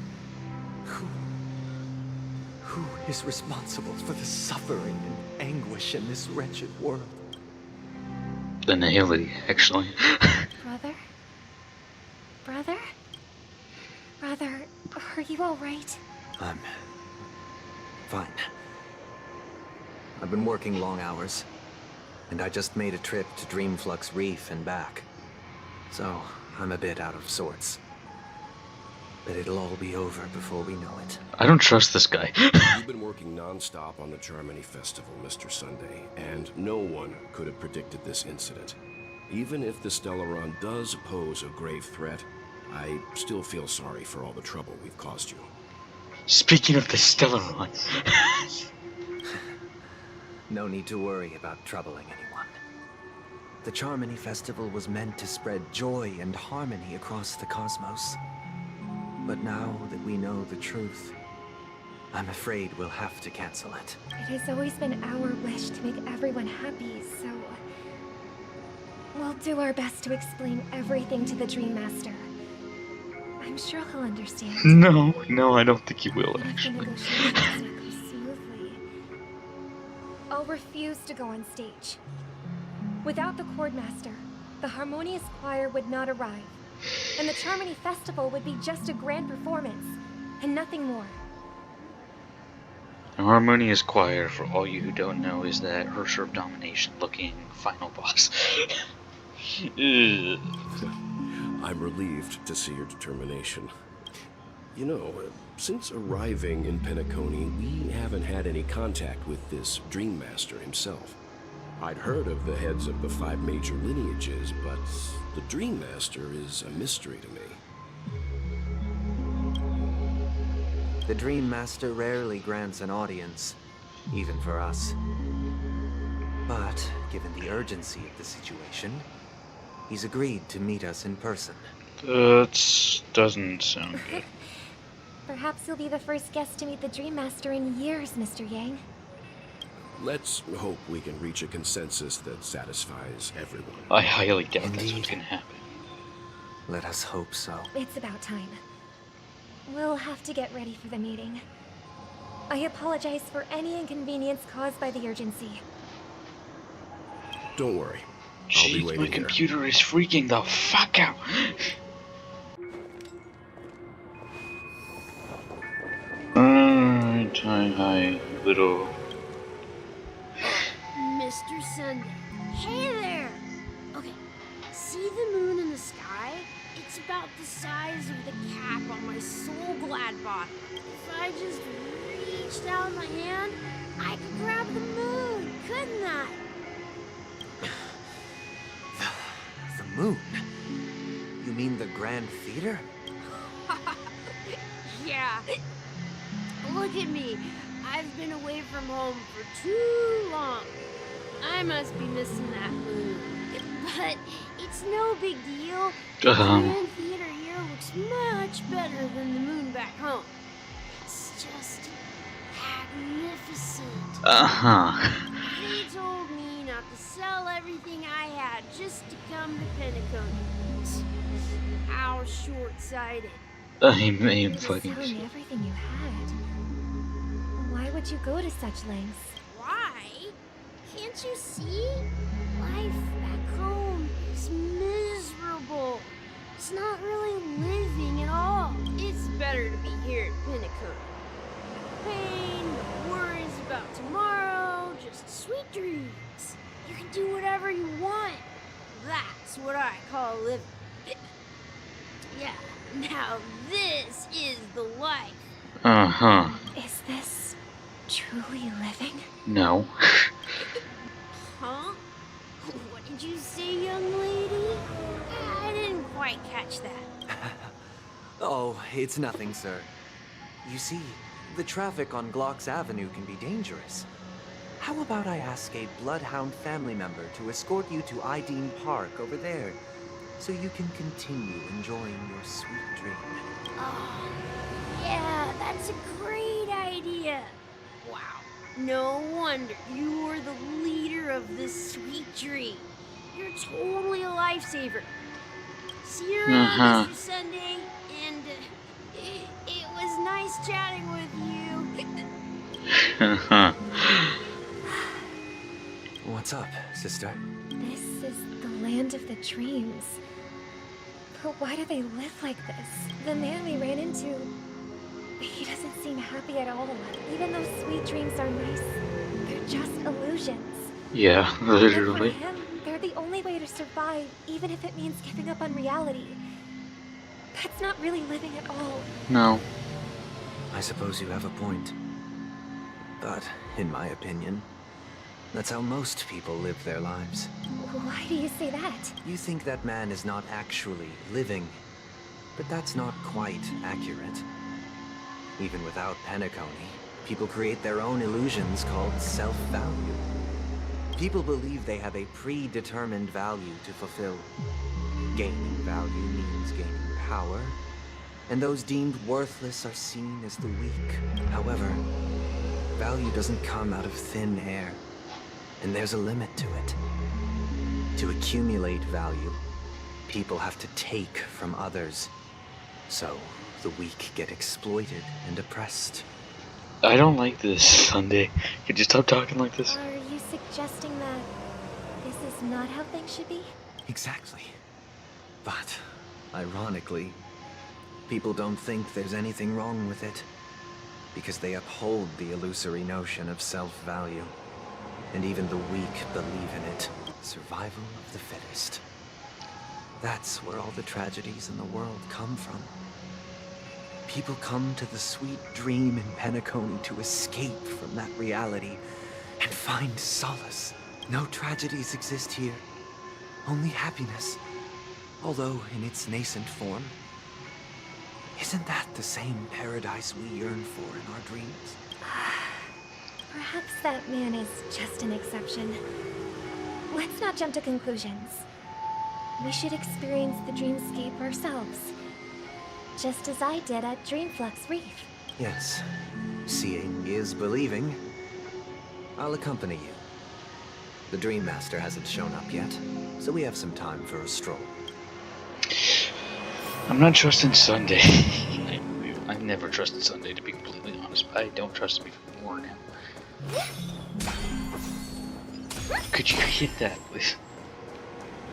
who is responsible for the suffering and anguish in this wretched world? The Nihility, actually. Brother, are you all right? I'm fine. I've been working long hours, and I just made a trip to Dreamflux Reef and back. So, I'm a bit out of sorts. But it'll all be over before we know it. I don't trust this guy. You've been working non-stop on the Charmony Festival, Mr. Sunday, and no one could have predicted this incident. Even if the Stellaron does pose a grave threat, I still feel sorry for all the trouble we've caused you. Speaking of the Stellaron. No need to worry about troubling anyone. The Charmony Festival was meant to spread joy and harmony across the cosmos. But now that we know the truth, I'm afraid we'll have to cancel it. It has always been our wish to make everyone happy, so... we'll do our best to explain everything to the Dream Master. I'm sure he'll understand. No, I don't think he will, actually. If the negotiations don't go smoothly, I'll refuse to go on stage. Without the Chord Master, the Harmonious Choir would not arrive, and the Charmony Festival would be just a grand performance, and nothing more. The Harmonious Choir, for all you who don't know, is that Hersher of Domination looking final boss. I'm relieved to see your determination. You know, since arriving in Penacony, we haven't had any contact with this Dream Master himself. I'd heard of the heads of the 5 major lineages, but the Dream Master is a mystery to me. The Dream Master rarely grants an audience, even for us. But, given the urgency of the situation, he's agreed to meet us in person. That doesn't sound good. Perhaps you'll be the first guest to meet the Dream Master in years, Mr. Yang. Let's hope we can reach a consensus that satisfies everyone. I highly doubt that's what's gonna happen. Let us hope so. It's about time. We'll have to get ready for the meeting. I apologize for any inconvenience caused by the urgency. Don't worry. I'll be Jeez, waiting my here. computer is freaking the fuck out. Alright, hi, little... Mr. Sunday. Hey there! Okay, see the moon in the sky? It's about the size of the cap on my Soul Glad bottle. If I just reached out my hand, I could grab the moon, couldn't I? The moon? You mean the Grand Theater? Yeah. Look at me. I've been away from home for too long. I must be missing that moon. But it's no big deal. The Grand Theater here looks much better than the moon back home. It's just magnificent. They told me not to sell everything I had just to come to Penacony. How short-sighted. I'm Selling fucking... everything you had. Why would you go to such lengths? Why? Can't you see? Life back home is miserable. It's not really living at all. It's better to be here at Penacony. No pain, no worries about tomorrow, just sweet dreams. You can do whatever you want. That's what I call living. Yeah, now this is the life. Is this truly living? No. Huh? What did you say, young lady? I didn't quite catch that. Oh, it's nothing, sir. You see, the traffic on Glock's Avenue can be dangerous. How about I ask a Bloodhound family member to escort you to Ideen Park over there, so you can continue enjoying your sweet dream? Oh, yeah, that's a great idea. Wow. No wonder you were the leader of this sweet dream. You're totally a lifesaver. See you around, Mr. Sunday, and it was nice chatting with you. What's up, sister? This is the land of the dreams. But why do they live like this? The man we ran into, he doesn't seem happy at all. Even though sweet dreams are nice, they're just illusions. Yeah, literally. And for him, they're the only way to survive, even if it means giving up on reality. That's not really living at all. No. I suppose you have a point. But, in my opinion, that's how most people live their lives. Why do you say that? You think that man is not actually living. But that's not quite accurate. Even without Penacony, people create their own illusions called self-value. People believe they have a predetermined value to fulfill. Gaining value means gaining power, and those deemed worthless are seen as the weak. However, value doesn't come out of thin air, and there's a limit to it. To accumulate value, people have to take from others. So, the weak get exploited and oppressed. I don't like this, Sunday. Could you stop talking like this? Are you suggesting that this is not how things should be? Exactly. But, ironically, people don't think there's anything wrong with it. Because they uphold the illusory notion of self-value. And even the weak believe in it. Survival of the fittest. That's where all the tragedies in the world come from. People come to the sweet dream in Penacony to escape from that reality and find solace. No tragedies exist here, only happiness, although in its nascent form. Isn't that the same paradise we yearn for in our dreams? Perhaps that man is just an exception. Let's not jump to conclusions. We should experience the dreamscape ourselves. Just as I did at Dreamflux Reef. Yes, seeing is believing. I'll accompany you. The Dream Master hasn't shown up yet, so we have some time for a stroll. I'm not trusting Sunday. I've never trusted Sunday, to be completely honest, but I don't trust him even more now. Could you hit that, please?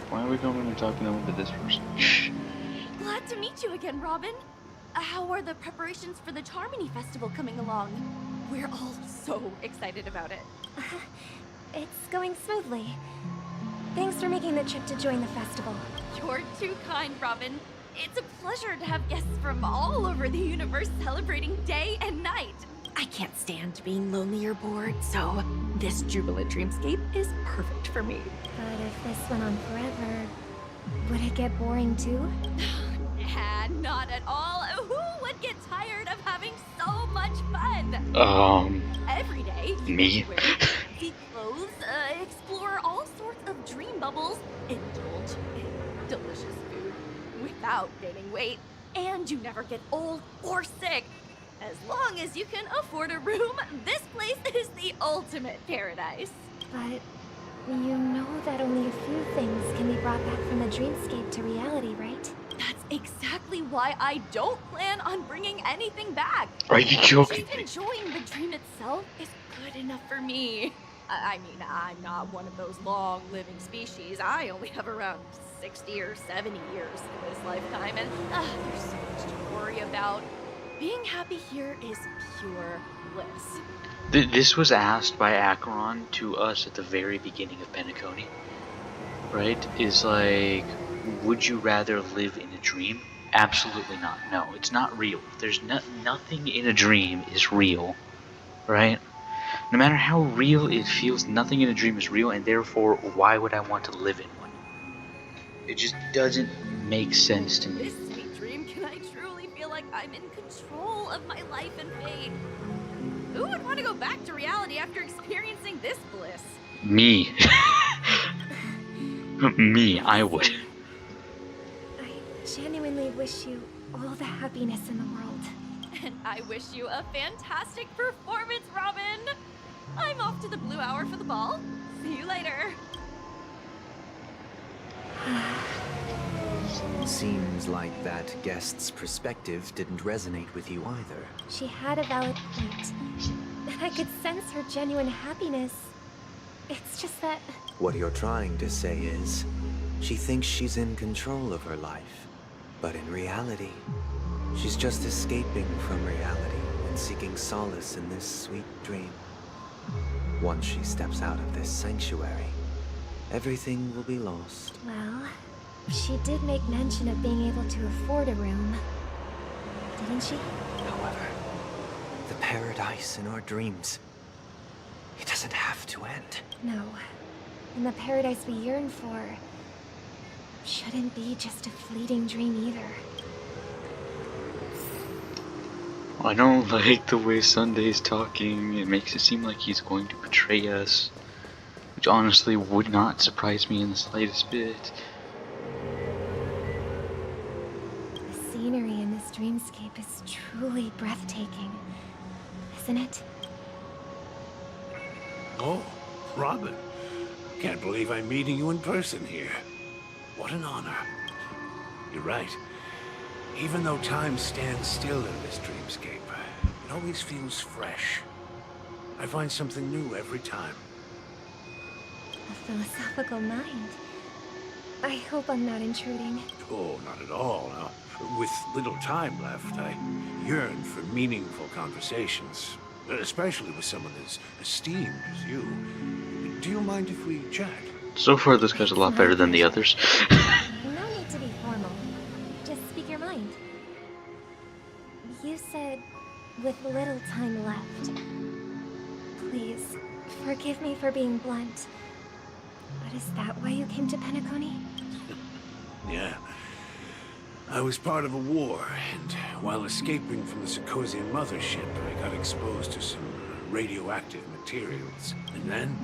Why are we going and talking over to this person? Glad to meet you again, Robin. How are the preparations for the Charmony Festival coming along? We're all so excited about it. It's going smoothly. Thanks for making the trip to join the festival. You're too kind, Robin. It's a pleasure to have guests from all over the universe celebrating day and night. I can't stand being lonely or bored, so this jubilant dreamscape is perfect for me. But if this went on forever, would it get boring too? Nah, not at all. Who would get tired of having so much fun? Every day, me. Wear fancy clothes, explore all sorts of dream bubbles, indulge in delicious food without gaining weight, and you never get old or sick. As long as you can afford a room, this place is the ultimate paradise. But you know that only a few things can be brought back from the dreamscape to reality, right? That's exactly why I don't plan on bringing anything back. Are you joking? Just enjoying the dream itself is good enough for me. I mean, I'm not one of those long-living species. I only have around 60 or 70 years in this lifetime, and there's so much to worry about. Being happy here is pure bliss. This was asked by Acheron to us at the very beginning of Penacony, right? Is like, would you rather live in a dream? Absolutely not. No, it's not real. There's nothing in a dream is real, right? No matter how real it feels, nothing in a dream is real, and therefore, why would I want to live in one? It just doesn't make sense to me. This sweet dream, can I truly feel like I'm in control of my life and fate? Who would want to go back to reality after experiencing this bliss? Me. Me, I would. I genuinely wish you all the happiness in the world. And I wish you a fantastic performance, Robin! I'm off to the Blue Hour for the ball. See you later. Seems like that guest's perspective didn't resonate with you either. She had a valid point. I could sense her genuine happiness. It's just that... What you're trying to say is, she thinks she's in control of her life. But in reality, she's just escaping from reality and seeking solace in this sweet dream. Once she steps out of this sanctuary, everything will be lost. Well, she did make mention of being able to afford a room. Didn't she? However, the paradise in our dreams, it doesn't have to end. No. And the paradise we yearn for shouldn't be just a fleeting dream either. I don't like the way Sunday's talking. It makes it seem like he's going to betray us, which honestly would not surprise me in the slightest bit. The scenery in this dreamscape is truly breathtaking, isn't it? Oh, Robin. Can't believe I'm meeting you in person here. What an honor. You're right. Even though time stands still in this dreamscape, it always feels fresh. I find something new every time. A philosophical mind. I hope I'm not intruding. Oh, not at all. Now, with little time left, I yearn for meaningful conversations, especially with someone as esteemed as you. Do you mind if we chat? So far, this guy's a lot better than the others. No need to be formal. Just speak your mind. You said, with little time left. Please, forgive me for being blunt. But is that why you came to Penacony? Yeah. I was part of a war, and while escaping from the Sikosian mothership, I got exposed to some radioactive materials. And then,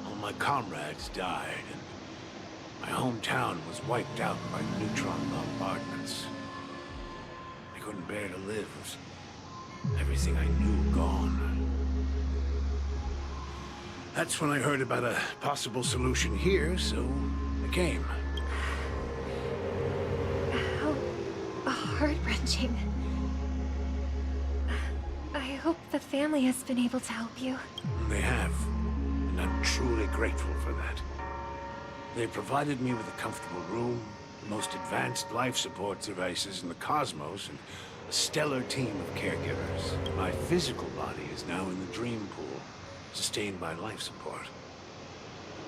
all my comrades died, and my hometown was wiped out by neutron bombardments. I couldn't bear to live with everything I knew gone. That's when I heard about a possible solution here, so I came. How heart-wrenching. I hope the family has been able to help you. They have, and I'm truly grateful for that. They provided me with a comfortable room, the most advanced life support devices in the cosmos, and a stellar team of caregivers. My physical body is now in the dream pool, sustained by life support.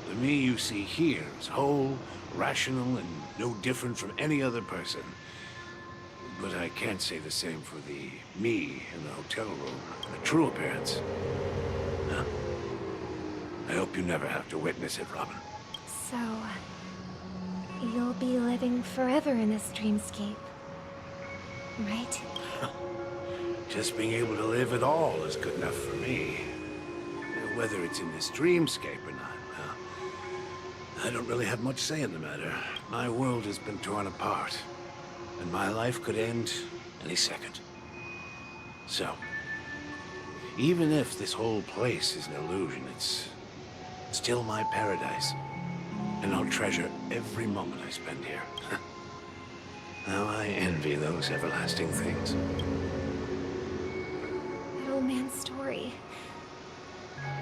The me you see here is whole, rational, and no different from any other person. But I can't say the same for the me in the hotel room, the true appearance. Huh? I hope you never have to witness it, Robin. So, you'll be living forever in this dreamscape, right? Just being able to live at all is good enough for me. Whether it's in this dreamscape or not, well, I don't really have much say in the matter. My world has been torn apart, and my life could end any second. So, even if this whole place is an illusion, it's still my paradise. And I'll treasure every moment I spend here. How I envy those everlasting things. That old man's story.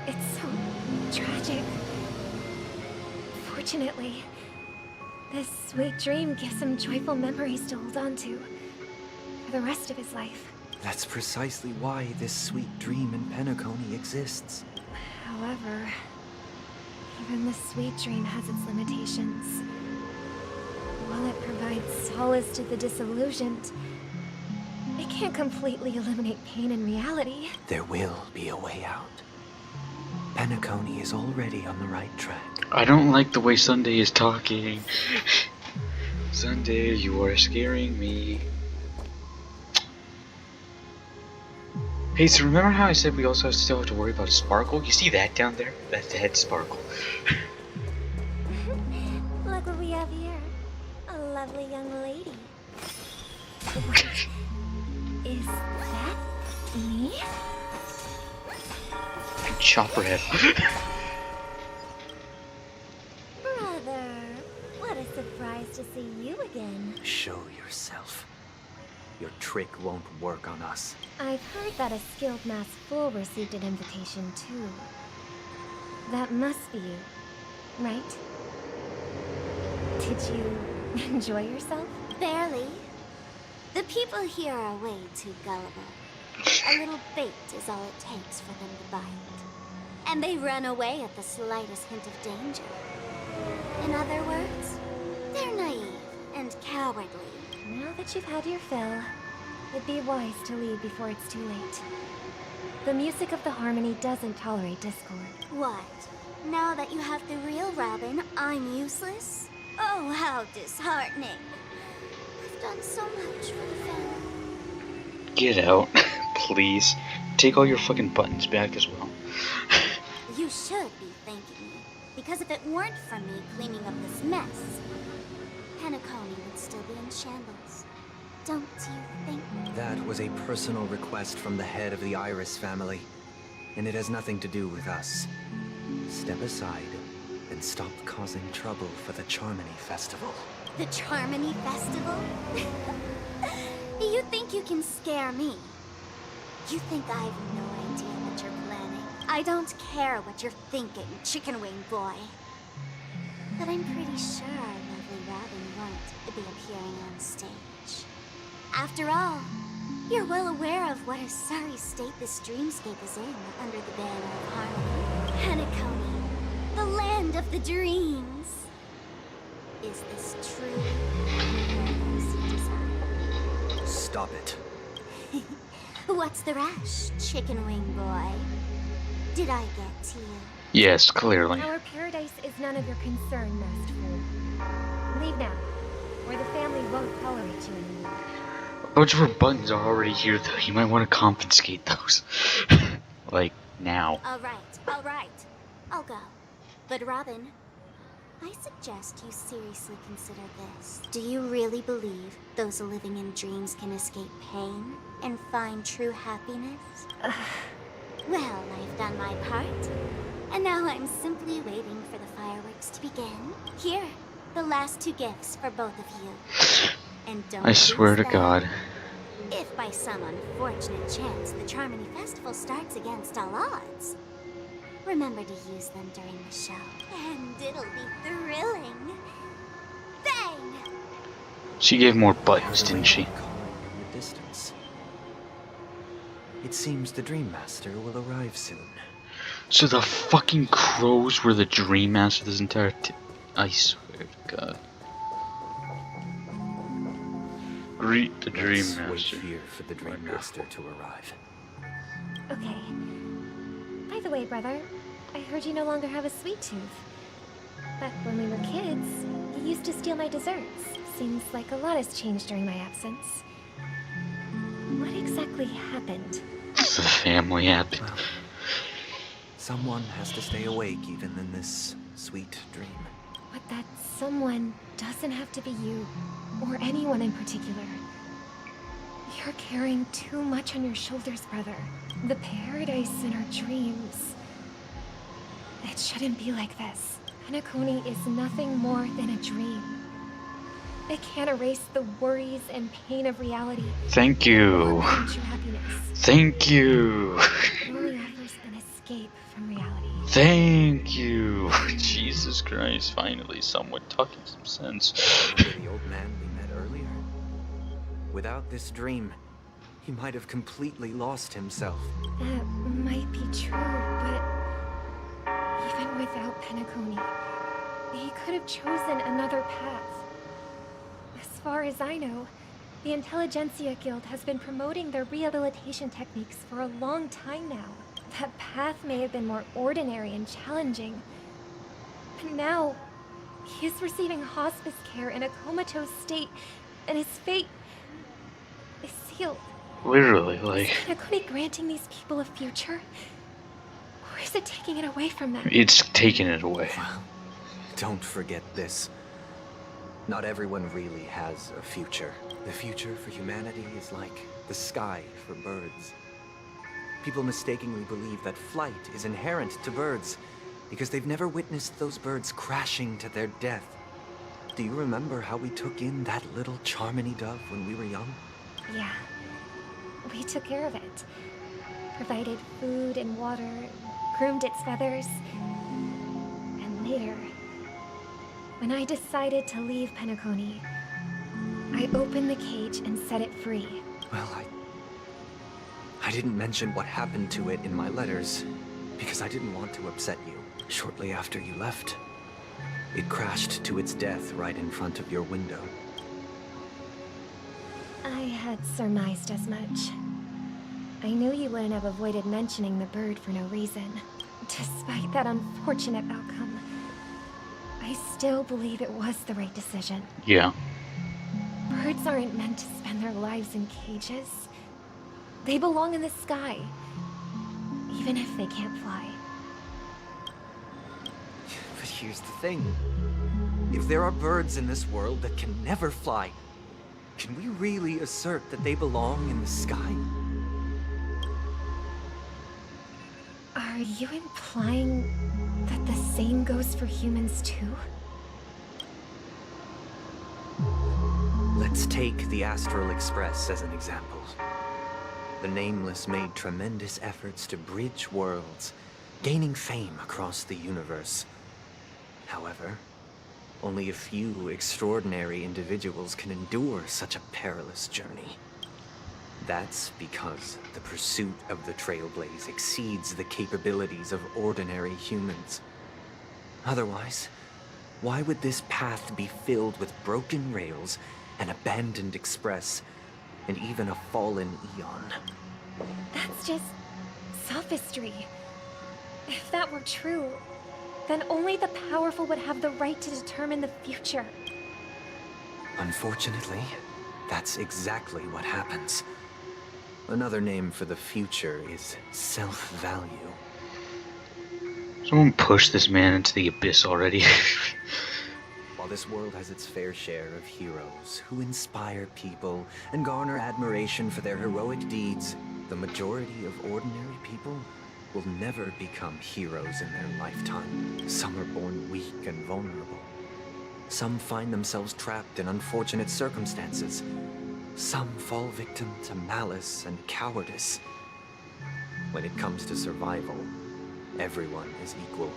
It's so tragic. Fortunately, this sweet dream gives him joyful memories to hold on to for the rest of his life. That's precisely why this sweet dream in Penacony exists. However, even the sweet dream has its limitations. While it provides solace to the disillusioned, it can't completely eliminate pain in reality. There will be a way out. Penacony is already on the right track. I don't like the way Sunday is talking. Sunday, you are scaring me. Hey, so remember how I said we also still have to worry about Sparkle? You see that down there? That's the head Sparkle. Look what we have here. A lovely young lady. Wait, is that me? Chop her head. Brother, what a surprise to see you again. Show yourself. Your trick won't work on us. I've heard that a skilled masked fool received an invitation too. That must be you, right? Did you enjoy yourself? Barely. The people here are way too gullible. A little bait is all it takes for them to bite. And they run away at the slightest hint of danger. In other words, they're naive and cowardly. Now that you've had your fill, it'd be wise to leave before it's too late. The music of the harmony doesn't tolerate discord. What? Now that you have the real Robin, I'm useless? Oh, how disheartening. I've done so much for the family. Get out, please. Take all your fucking buttons back as well. You should be thanking me, because if it weren't for me cleaning up this mess, Penacony would still be in shambles. Don't you think? That was a personal request from the head of the Iris family, and it has nothing to do with us. Step aside and stop causing trouble for the Charmony Festival. The Charmony Festival? You think you can scare me? You think I have no idea what you're planning? I don't care what you're thinking, chicken wing boy. But I'm pretty sure lovely Robin won't be appearing on stage. After all, you're well aware of what a sorry state this dreamscape is in under the banner of harmony. Penacony, the land of the dreams. Is this true paradise you desire? Stop it. What's the rush, chicken wing boy? Did I get to you? Yes, clearly. Our paradise is none of your concern, Master Fu. Leave now, or the family won't tolerate you anymore. A bunch of her buttons are already here, though. You might want to confiscate those. Like, now. Alright. I'll go. But Robin, I suggest you seriously consider this. Do you really believe those living in dreams can escape pain and find true happiness? Well, I've done my part. And now I'm simply waiting for the fireworks to begin. Here, the last 2 gifts for both of you. And don't I swear to lose them. God. If by some unfortunate chance the Charmony Festival starts against all odds, remember to use them during the show. And it'll be thrilling. Bang! She gave more buttons, didn't she? In the distance. It seems the Dream Master will arrive soon. So the fucking crows were the Dream Master this entire I swear to God. Greet the Dream Let's Master. wait here for the Dream Master to arrive. Okay. By the way, brother, I heard you no longer have a sweet tooth. Back when we were kids, you used to steal my desserts. Seems like a lot has changed during my absence. What exactly happened? The family happened. Well, someone has to stay awake even in this sweet dream. But that someone doesn't have to be you, or anyone in particular. You're carrying too much on your shoulders, brother. The paradise in our dreams. It shouldn't be like this. Penacony is nothing more than a dream. It can't erase the worries and pain of reality. Thank you. Or true happiness. Thank you. It only offers an escape from reality. Thank you. Jesus Christ, finally someone talking some sense. Remember the old man we met earlier? Without this dream, he might have completely lost himself. That might be true, but even without Penacony, he could have chosen another path. As far as I know, the Intelligentsia Guild has been promoting their rehabilitation techniques for a long time now. That path may have been more ordinary and challenging, but now he is receiving hospice care in a comatose state, and his fate is sealed. Literally, like... Is Penacony granting these people a future? Or is it taking it away from them? It's taking it away. Don't forget this. Not everyone really has a future. The future for humanity is like the sky for birds. People mistakenly believe that flight is inherent to birds because they've never witnessed those birds crashing to their death. Do you remember how we took in that little Charmony dove when we were young? Yeah. We took care of it. Provided food and water, groomed its feathers. And later, when I decided to leave Penacony, I opened the cage and set it free. Well, I didn't mention what happened to it in my letters because I didn't want to upset you. Shortly after you left, it crashed to its death right in front of your window. I had surmised as much. I knew you wouldn't have avoided mentioning the bird for no reason. Despite that unfortunate outcome, I still believe it was the right decision. Yeah. Birds aren't meant to spend their lives in cages. They belong in the sky, even if they can't fly. But here's the thing. If there are birds in this world that can never fly, can we really assert that they belong in the sky? Are you implying that the same goes for humans too? Let's take the Astral Express as an example. The Nameless made tremendous efforts to bridge worlds, gaining fame across the universe. However, only a few extraordinary individuals can endure such a perilous journey. That's because the pursuit of the Trailblaze exceeds the capabilities of ordinary humans. Otherwise, why would this path be filled with broken rails, an abandoned express, and even a fallen Eon? That's just sophistry. If that were true, then only the powerful would have the right to determine the future. Unfortunately, that's exactly what happens. Another name for the future is self-value. Someone push this man into the abyss already. While this world has its fair share of heroes who inspire people and garner admiration for their heroic deeds, the majority of ordinary people will never become heroes in their lifetime. Some are born weak and vulnerable. Some find themselves trapped in unfortunate circumstances. Some fall victim to malice and cowardice. When it comes to survival, everyone is equal.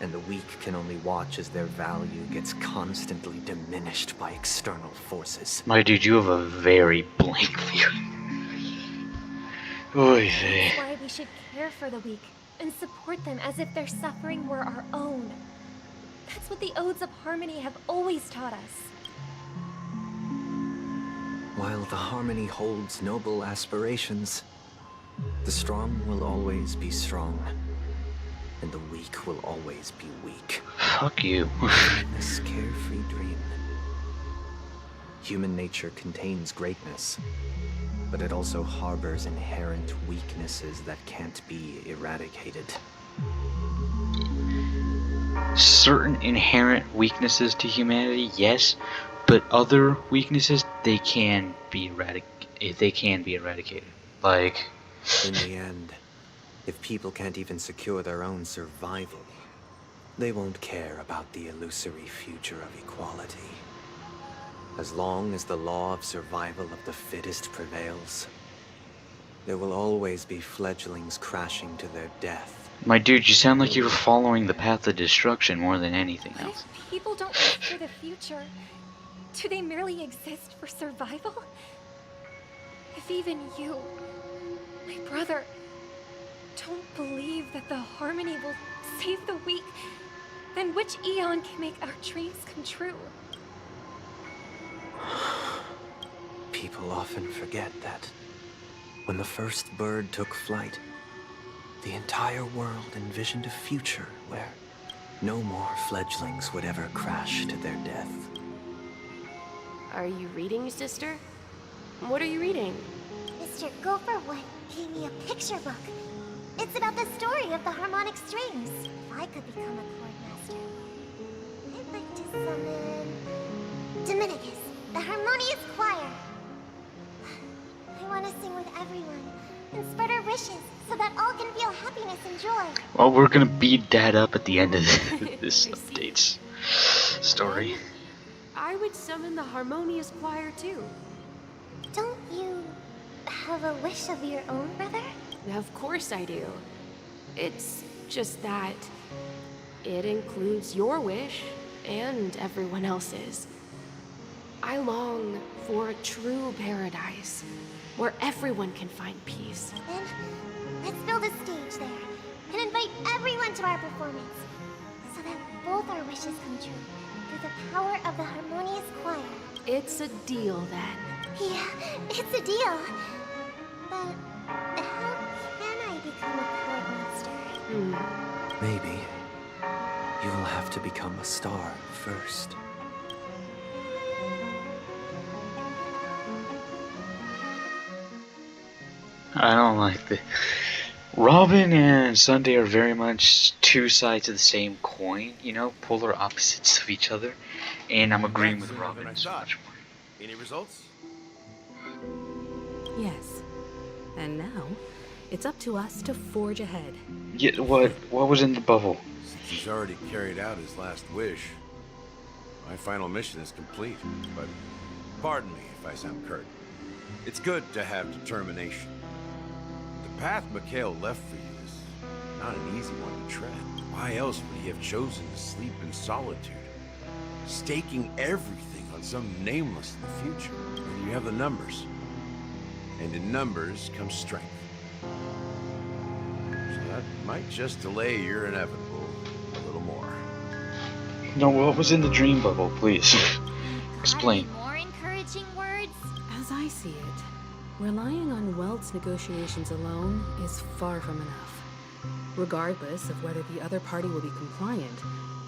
And the weak can only watch as their value gets constantly diminished by external forces. My dude, you have a very blank view. Oy vey. That's why we should care for the weak and support them as if their suffering were our own. That's what the Odes of Harmony have always taught us. While the Harmony holds noble aspirations, the strong will always be strong, and the weak will always be weak. Fuck you. This carefree dream. Human nature contains greatness, but it also harbors inherent weaknesses that can't be eradicated. Certain inherent weaknesses to humanity, yes, but other weaknesses, they can be eradicated. Like, in the end, if people can't even secure their own survival, they won't care about the illusory future of equality. As long as the law of survival of the fittest prevails, there will always be fledglings crashing to their death. my dude, you sound like you're following the path of destruction more than anything What else. if people don't live for the future? Do they merely exist for survival? If even you, my brother, don't believe that the Harmony will save the weak, then which Eon can make our dreams come true? People often forget that when the first bird took flight, the entire world envisioned a future where no more fledglings would ever crash to their death. Are you reading, sister? What are you reading? Mr. Gopherwood gave me a picture book. It's about the story of the harmonic strings. If I could become a chord master, I'd like to summon Dominicus, the harmonious choir. I want to sing with everyone and spread our wishes so that all can feel happiness and joy. Well, we're gonna beat that up at the end of this update's story. I would summon the harmonious choir too. Don't you have a wish of your own, brother? Of course I do. It's just that it includes your wish and everyone else's. I long for a true paradise where everyone can find peace. Then let's build a stage there and invite everyone to our performance so that both our wishes come true through the power of the harmonious choir. It's a deal then. Yeah, it's a deal. But how can I become a chord master? Maybe you'll have to become a star first. I don't like the Robin and Sunday are very much two sides of the same coin, you know, polar opposites of each other. And I'm You got agreeing with sooner than I Robin so thought. much more. Any results? Yes. And now, it's up to us to forge ahead. Yeah, what was in the bubble? Since he's already carried out his last wish, my final mission is complete. But pardon me if I sound curt. It's good to have determination. The path Mikhail left for you is not an easy one to tread. Why else would he have chosen to sleep in solitude, staking everything on some nameless in the future? Well, you have the numbers, and in numbers comes strength. So that might just delay your inevitable a little more. No, what was in the dream bubble, please? Explain. More encouraging words? As I see it, relying on Weld's negotiations alone is far from enough. Regardless of whether the other party will be compliant,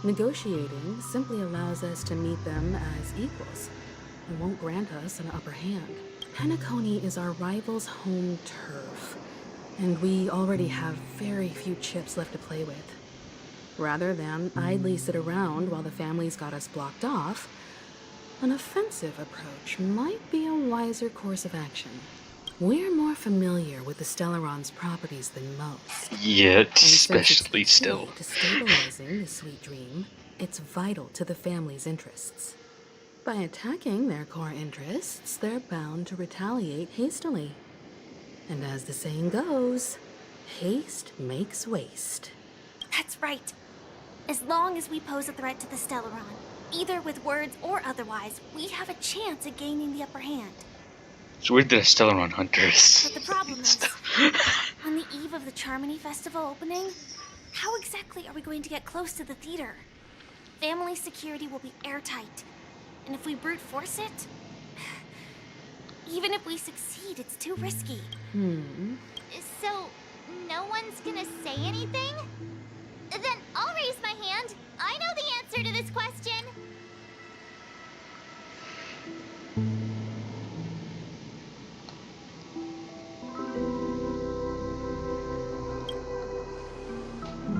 negotiating simply allows us to meet them as equals. It won't grant us an upper hand. Penacony is our rival's home turf, and we already have very few chips left to play with. Rather than idly sit around while the family's got us blocked off, an offensive approach might be a wiser course of action. We're more familiar with the Stellaron's properties than most. Yet, And since it's especially key still. to stabilizing the sweet dream, it's vital to the family's interests. By attacking their core interests, they're bound to retaliate hastily. And as the saying goes, haste makes waste. That's right. As long as we pose a threat to the Stellaron, either with words or otherwise, we have a chance at gaining the upper hand. So we're the Stellaron hunters. But the problem is, on the eve of the Charmony Festival opening, how exactly are we going to get close to the theater? Family security will be airtight, and if we brute force it, even if we succeed, it's too risky. So, no one's gonna say anything? Then I'll raise my hand. I know the answer to this question.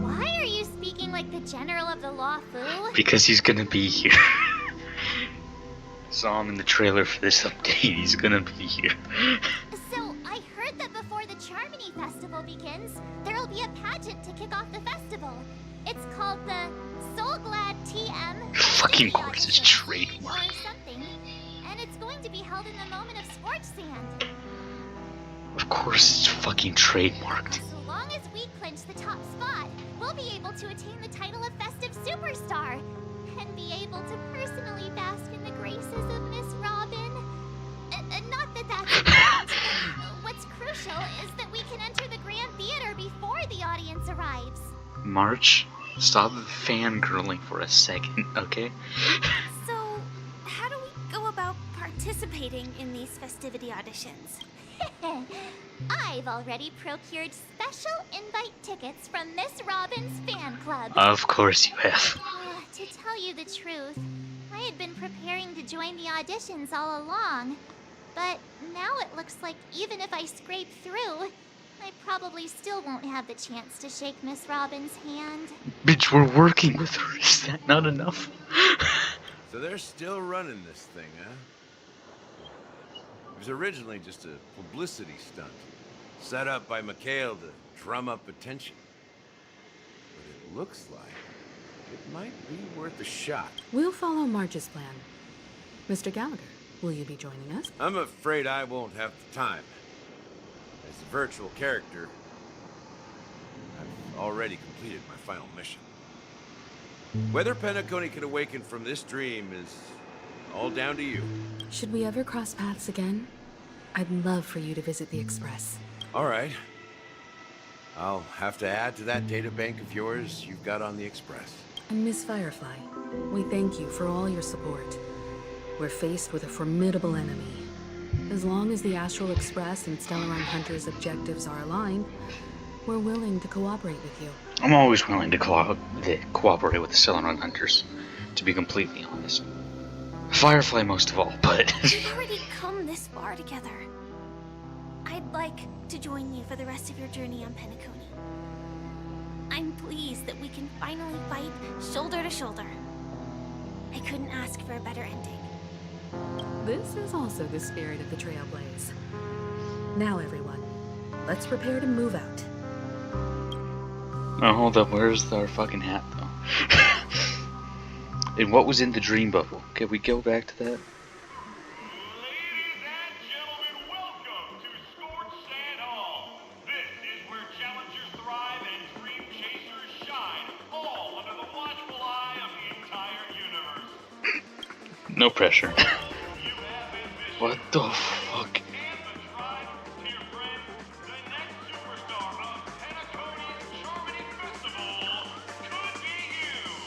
Why are you speaking like the General of the Law Fu? Because he's gonna be here. Saw him in the trailer for this update. He's gonna be here. So, I heard that before the Charmony Festival begins, there'll be a pageant to kick off the festival. It's called the Soul Glad TM. Fucking course is Or trademark. something. And it's going to be held in the moment of scorched sand. Of course it's fucking trademarked. So long as we clinch the top spot, we'll be able to attain the title of Festive Superstar. And be able to personally bask in the graces of Miss Robin. Not that that's important. What's crucial is that we can enter the Grand Theater before the audience arrives. March, stop fangirling for a second, okay? So, how do we go about participating in these festivity auditions? I've already procured special invite tickets from Miss Robin's fan club. Of course you have. To tell you the truth, I had been preparing to join the auditions all along. But now it looks like even if I scrape through, I probably still won't have the chance to shake Miss Robin's hand. Bitch, we're working with her. Is that not enough? So they're still running this thing, huh? It was originally just a publicity stunt, set up by Mikhail to drum up attention. But it looks like it might be worth a shot. We'll follow Marge's plan. Mr. Gallagher, will you be joining us? I'm afraid I won't have the time. As a virtual character, I've already completed my final mission. Whether Penacony can awaken from this dream is all down to you. Should we ever cross paths again? I'd love for you to visit the Express. All right. I'll have to add to that data bank of yours you've got on the Express. And Miss Firefly, we thank you for all your support. We're faced with a formidable enemy. As long as the Astral Express and Stellaron Hunters' objectives are aligned, we're willing to cooperate with you. I'm always willing to cooperate with the Stellaron Hunters, to be completely honest. Firefly most of all, but... We've already come this far together. I'd like to join you for the rest of your journey on Penacony. I'm pleased that we can finally fight shoulder to shoulder. I couldn't ask for a better ending. This is also the spirit of the Trailblaze. Now, everyone, let's prepare to move out. Oh, hold up. Where's our fucking hat, though? And what was in the dream bubble? Can we go back to that? No pressure. What the fuck?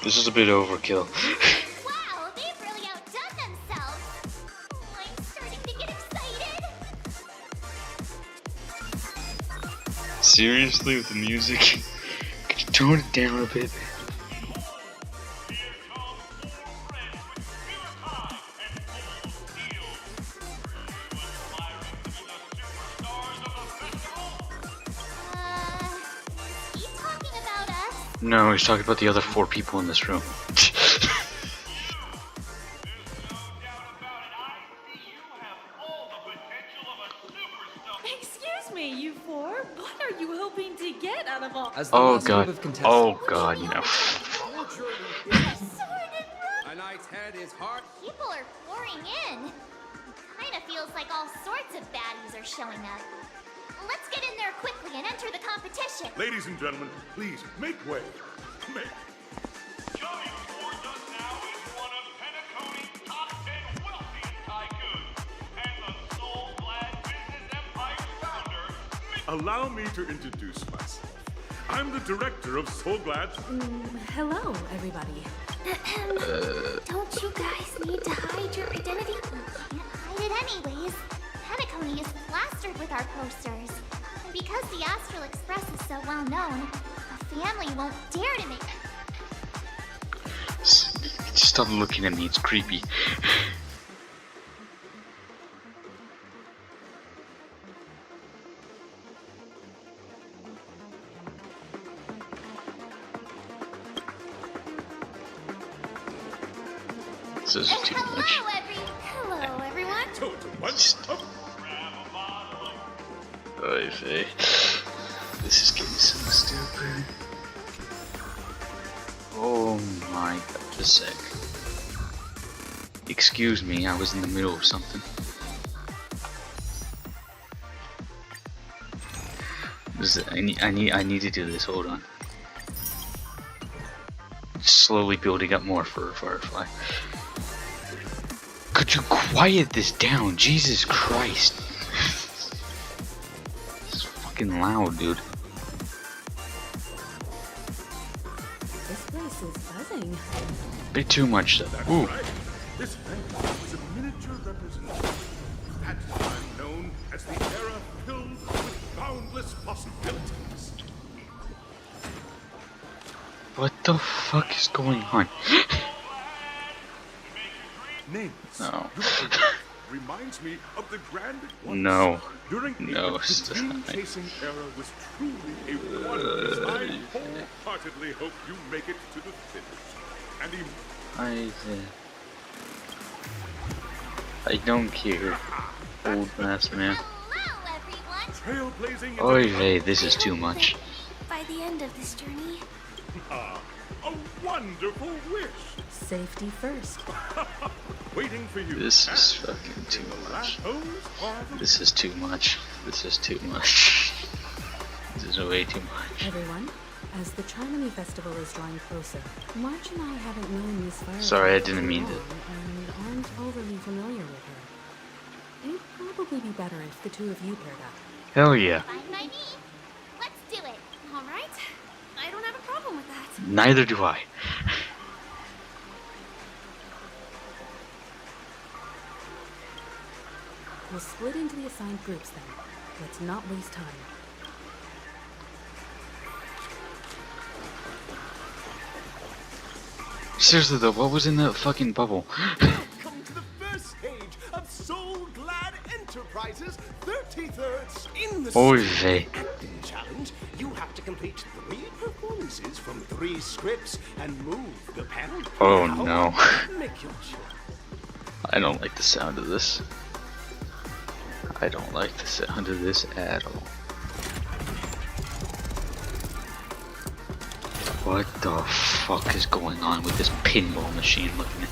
This is a bit overkill. Wow, they've really outdone themselves. I'm starting to get excited. Seriously, with the music? Could you tone it down a bit? No, he's talking about the other 4 people in this room. Excuse me, you 4? What are you hoping to get out of all? Oh god. Oh god, you know. A knight's head is hard. People are pouring in. Kinda feels like all sorts of baddies are showing up. Let's get in there quickly and enter the competition. Ladies and gentlemen, please make way. Make. Coming towards us now is one of Penacony's top 10 wealthiest tycoons and the soul-glad business empire founder. Allow me to introduce myself. I'm the director of Soulglad. Hello, everybody. Don't you guys need to hide your identity? You can't hide it anyways. Penacony is plastered with our posters. And because the Astral Express is so well known, the family won't dare to make... Stop looking at me, it's creepy. This is too much. Hello, everyone. Oy vey. This is getting so stupid. Oh my god, just a sec. Excuse me, I was in the middle of something. I need to do this, hold on. Slowly building up more for Firefly. Could you quiet this down? Jesus Christ. It's fucking loud, dude. This place is buzzing. Bit too much. Ooh. This venue is a miniature representation of that time known as the era filled with boundless possibilities. What the fuck is going on? Names. No. Reminds me of the grand No. during No, the dream chasing era was truly a wondrous. I wholeheartedly hope you make it to the finish. And I don't care, old ass man. Trailblazing. Oy vey, this is too much. By the end of this journey... A wonderful wish. Safety first. Waiting for you. This is fucking too much. This is too much. This is too much. This is way too much. Everyone, as the Charmony Festival is drawing closer, March and I haven't known Miss Firefly. Sorry, I didn't mean to. And aren't overly familiar with her. It'd probably be better if the two of you paired up. Hell yeah. Fine by me. Let's do it. All right? I don't have a problem with that. Neither do I. We'll split into the assigned groups then. Let's not waste time. Seriously though, what was in that fucking bubble? Welcome to the first stage of Soul Glad Enterprises' 33rd In the Oy Super vey. Acting Challenge, you have to complete 3 performances from 3 scripts and move the panel. Oh Now, no. make your choice. I don't like the sound of this. I don't like the sound of this at all. What the fuck is going on with this pinball machine looking at?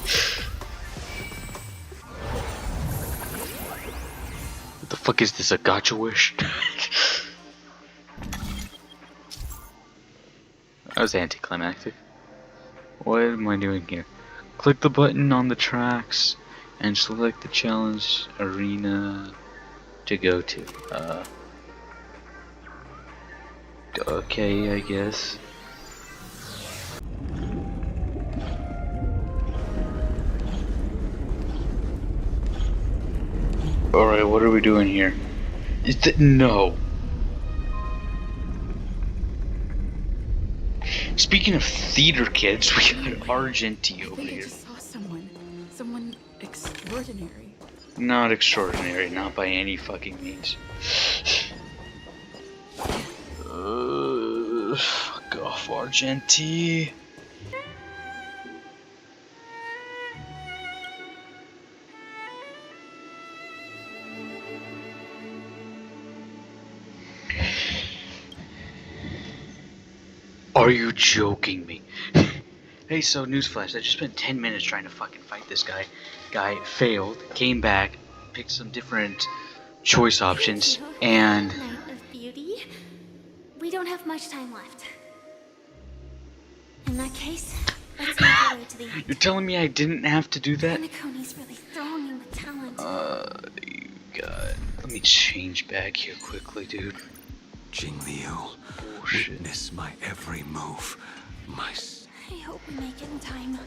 What the fuck is this, a gotcha wish? That was anticlimactic. What am I doing here? Click the button on the tracks and select the challenge arena to go to. Okay, I guess. Alright, what are we doing here? Is that no? Speaking of theater kids, we got Argenti over I here. just saw someone extraordinary. Not extraordinary, not by any fucking means. Fuck off, Argenti. Are you joking me? Hey, so newsflash, I just spent 10 minutes trying to fucking fight this guy. Guy failed, came back, picked some different choice options, and... Night of beauty. We don't have much time left. In that case, let's make our way to the end. You're telling me I didn't have to do that? Penacony's really thronging with talent. You God. Let me change back here quickly, dude. Jing Liu, witness my every move. I hope we make it in time.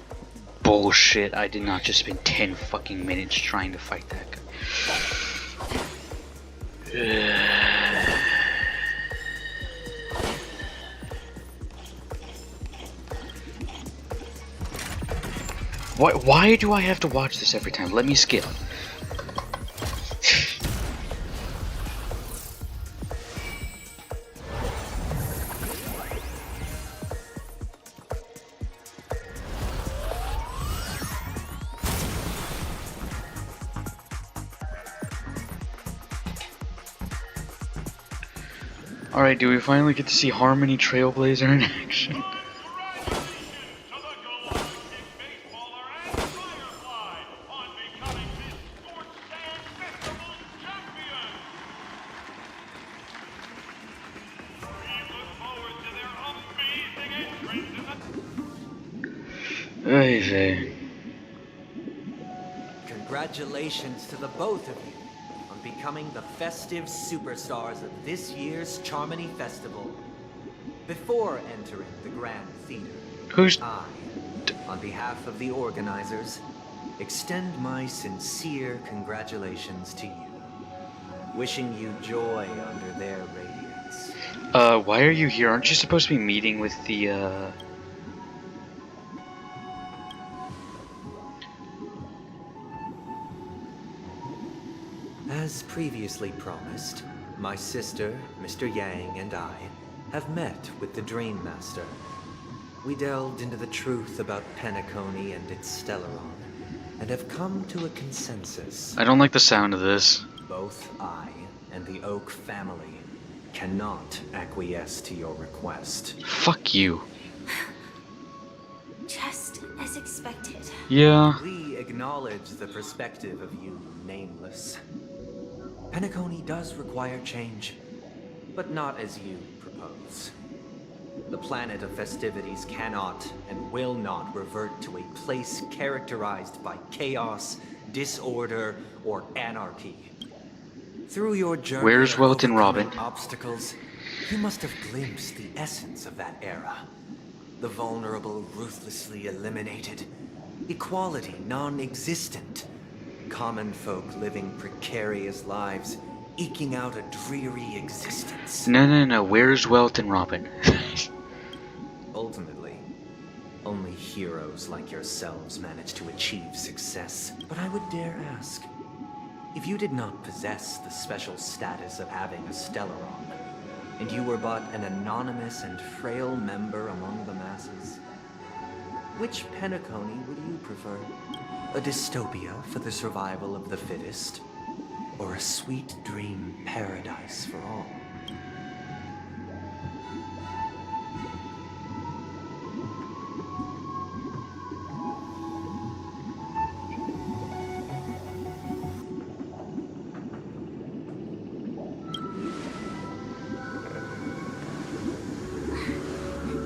Bullshit, I did not just spend 10 fucking minutes trying to fight that guy. Why do I have to watch this every time? Let me skip. Alright, do we finally get to see Harmony Trailblazer in action? Hey there. Congratulations to the both of you on becoming the festive superstars of this year's Charmony Festival. Before entering the Grand Theater, I, on behalf of the organizers, extend my sincere congratulations to you, wishing you joy under their radiance. Why are you here? Aren't you supposed to be meeting with the, As previously promised, my sister, Mr. Yang, and I have met with the Dream Master. We delved into the truth about Penacony and its Stellaron, and have come to a consensus. I don't like the sound of this. Both I and the Oak family cannot acquiesce to your request. Fuck you. Just as expected. Yeah. We acknowledge the perspective of you, Nameless. Penacony does require change, but not as you propose. The planet of festivities cannot and will not revert to a place characterized by chaos, disorder, or anarchy. Through your journey Where's of Welton overcoming Robin? obstacles, you must have glimpsed the essence of that era. The vulnerable ruthlessly eliminated, equality non-existent, common folk living precarious lives, eking out a dreary existence. No, where's Welton Robin? Ultimately, only heroes like yourselves manage to achieve success. But I would dare ask, If you did not possess the special status of having a Stellaron, and you were but an anonymous and frail member among the masses, which Penacony would you prefer? A dystopia for the survival of the fittest, or a sweet dream paradise for all?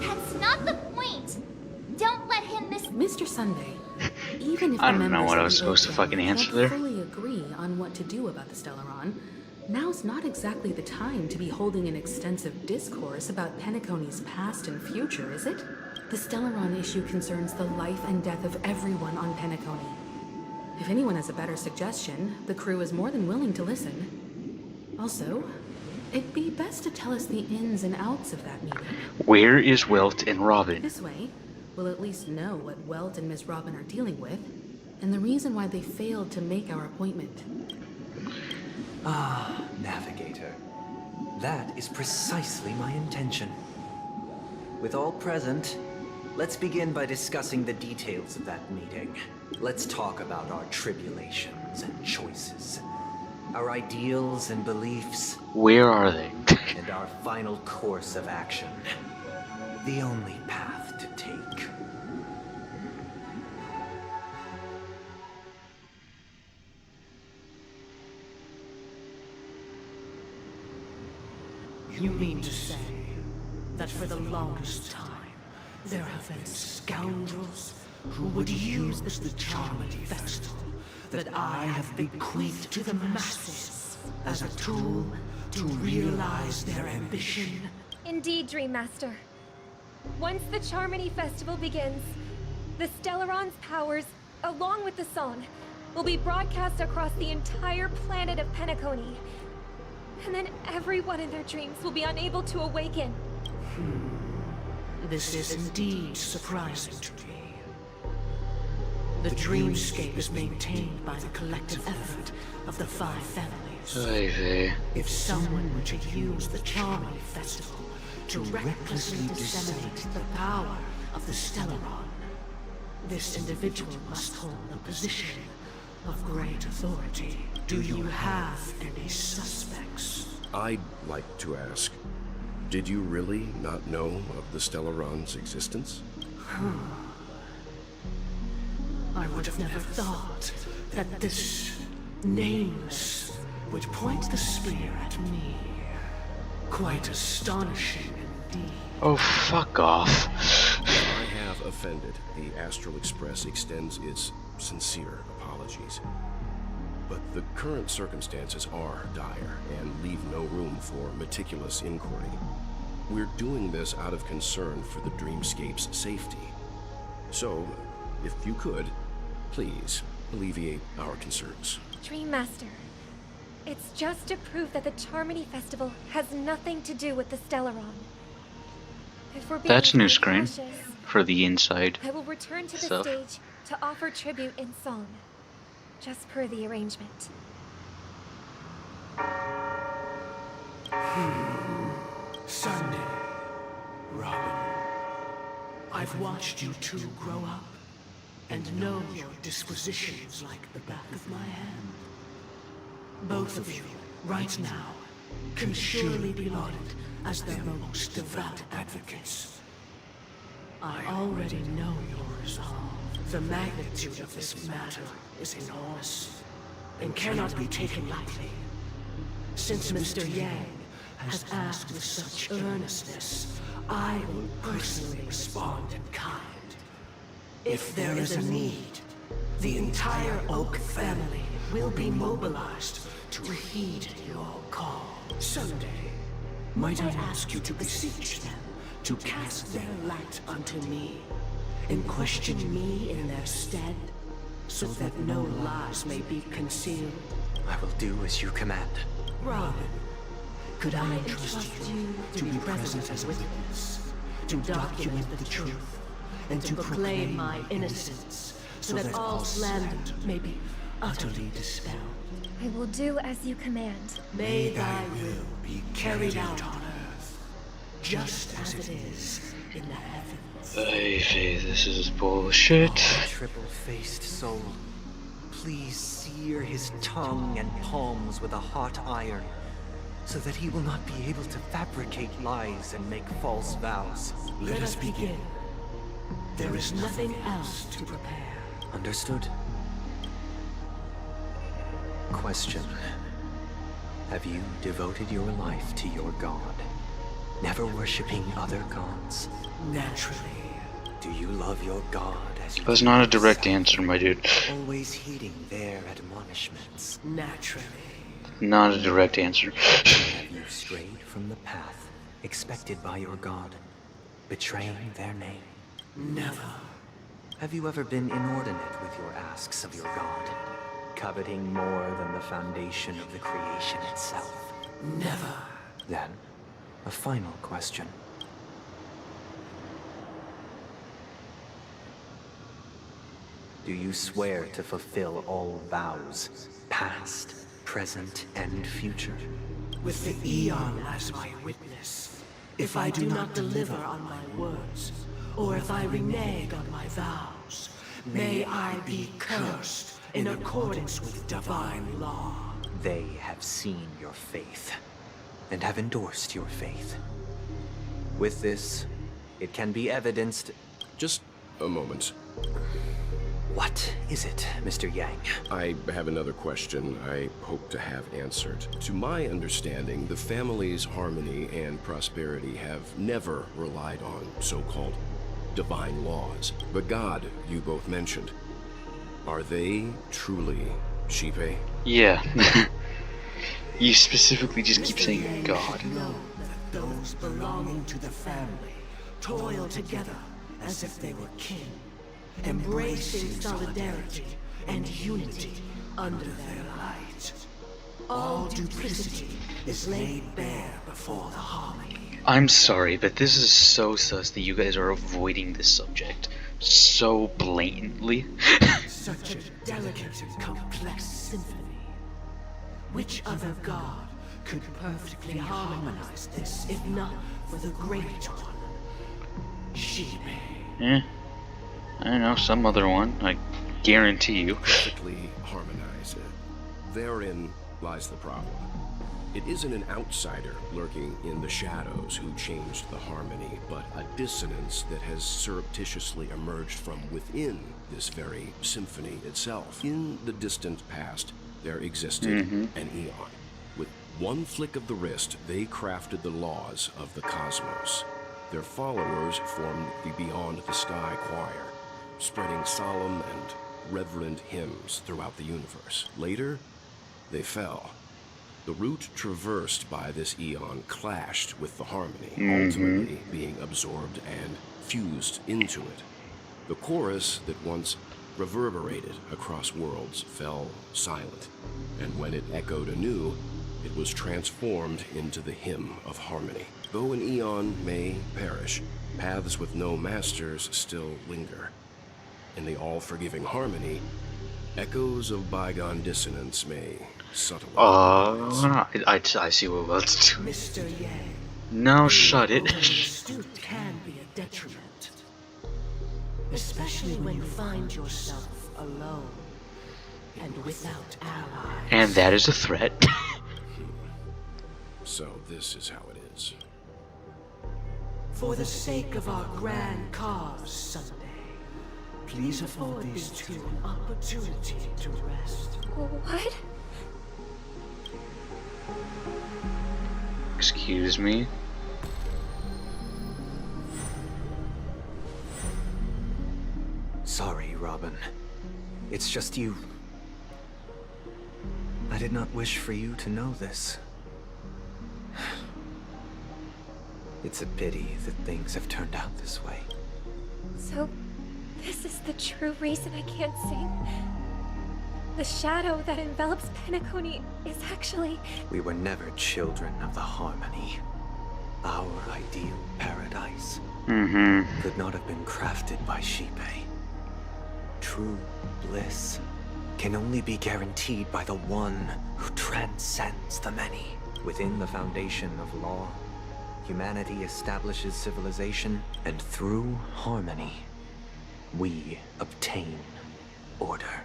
That's not the point. Don't let him miss. Mr. Sunday, even if I the don't know members what I of was the supposed to Oak fucking family answer can't there. fully agree on what to do about the Stellaron, now's not exactly the time to be holding an extensive discourse about Penacony's past and future, is it? The Stellaron issue concerns the life and death of everyone on Penacony. If anyone has a better suggestion, the crew is more than willing to listen. Also, it'd be best to tell us the ins and outs of that meeting. Where is Welt and Robin? This way, we'll at least know what Welt and Miss Robin are dealing with, and the reason why they failed to make our appointment. Ah, Navigator. That is precisely my intention. With all present, let's begin by discussing the details of that meeting. Let's talk about our tribulations and choices, our ideals and beliefs. Where are they? And our final course of action. The only path to take. You mean to say that for the longest time, there have been scoundrels who would use the Charmony Festival that I have bequeathed to the masses as a tool to realize their ambition? Indeed, Dream Master. Once the Charmony Festival begins, the Stellaron's powers, along with the song, will be broadcast across the entire planet of Penacony. And then everyone in their dreams will be unable to awaken. This is indeed surprising to me. The dreamscape is maintained by the collective effort of the 5 families. If someone were to use the Charmony Festival to recklessly disseminate the power of the Stellaron, this individual must hold a position of great authority. Do you have any suspects? I'd like to ask, did you really not know of the Stellaron's existence? I would have never thought that this nameless would point the spear at me. Quite astonishing indeed. Oh, fuck off. If I have offended, the Astral Express extends its sincere apologies. But the current circumstances are dire and leave no room for meticulous inquiry. We're doing this out of concern for the Dreamscape's safety. So, if you could, please alleviate our concerns. Dream Master, it's just to prove that the Charmony Festival has nothing to do with the Stellaron. If we're being That's new screen cautious, for the inside I will return to the stuff. stage to offer tribute in song, just per the arrangement. Sunday, Robin, I've watched you two grow up and know your dispositions like the back of my hand. Both of you, right now, can surely be lauded as their most devout advocates. I already know your resolve. The magnitude of this matter is enormous and cannot be taken lightly. Since Mr. Yang has asked with such earnestness, I will personally respond in kind. If there is a need, the entire Oak family will be mobilized to heed your call. Someday, might I ask you to beseech them to cast their light unto me, and question me in their stead, so that no lies may be concealed? I will do as you command. Robin, could I entrust you to be present as witness, to document the truth, and to proclaim my innocence, so that all slander may be utterly dispelled. I will do as you command. May thy will be carried out on earth, just as it is in the heavens. Hey, this is bullshit. Oh, triple-faced soul. Please sear his tongue and palms with a hot iron, so that he will not be able to fabricate lies and make false vows. Let us begin. There is nothing else to prepare. Understood? Question. Have you devoted your life to your god, never worshipping other gods? Naturally. Do you love your god as you That's not a direct answer, my dude. always heeding their admonishments? Naturally. Not a direct answer. Have you strayed from the path expected by your god, betraying their name? Never. Have you ever been inordinate with your asks of your god, coveting more than the foundation of the creation itself? Never. Then, a final question. Do you swear to fulfill all vows, past, present, and future? With the Eon as my witness, if I do not deliver on my words, or if I renege on my vows, may I be cursed in accordance with divine law. They have seen your faith, and have endorsed your faith. With this, it can be evidenced... Just a moment. What is it, Mr. Yang? I have another question I hope to have answered. To my understanding, the family's harmony and prosperity have never relied on so-called divine laws. The god you both mentioned, are they truly Shipe? Yeah. You specifically just keep saying God. Know that those belonging to the family toil together as if they were kin, embracing solidarity and unity under their light. All duplicity is laid bare before the harmony. I'm sorry, but this is so sus that you guys are avoiding this subject so blatantly. Such a delicate and complex symphony. Which other god could perfectly harmonize this, if not for the Great One? Shipe. Eh, I don't know, some other one, I guarantee you. Perfectly harmonize it. Therein lies the problem. It isn't an outsider lurking in the shadows who changed the harmony, but a dissonance that has surreptitiously emerged from within this very symphony itself. In the distant past, there existed an Eon. With one flick of the wrist, they crafted the laws of the cosmos. Their followers formed the Beyond the Sky Choir, spreading solemn and reverent hymns throughout the universe. Later, they fell. The route traversed by this Eon clashed with the harmony, ultimately being absorbed and fused into it. The chorus that once reverberated across worlds fell silent, and when it echoed anew, it was transformed into the hymn of harmony. Though an Eon may perish, paths with no masters still linger. In the all-forgiving harmony, echoes of bygone dissonance may subtly... I see what we're about to do. Mr. Yang. No, shut it. Being can be a detriment. Especially when you find yourself alone and without allies. And that is a threat. So this is how it is. For the sake of our grand cause someday, please afford these two an opportunity to rest. What? Excuse me? Sorry, Robin. It's just you. I did not wish for you to know this. It's a pity that things have turned out this way. So, this is the true reason I can't sing? The shadow that envelops Penacony is actually... We were never children of the harmony. Our ideal paradise could not have been crafted by Shipe. True bliss can only be guaranteed by the one who transcends the many. Within the foundation of law, humanity establishes civilization, and through harmony, we obtain order.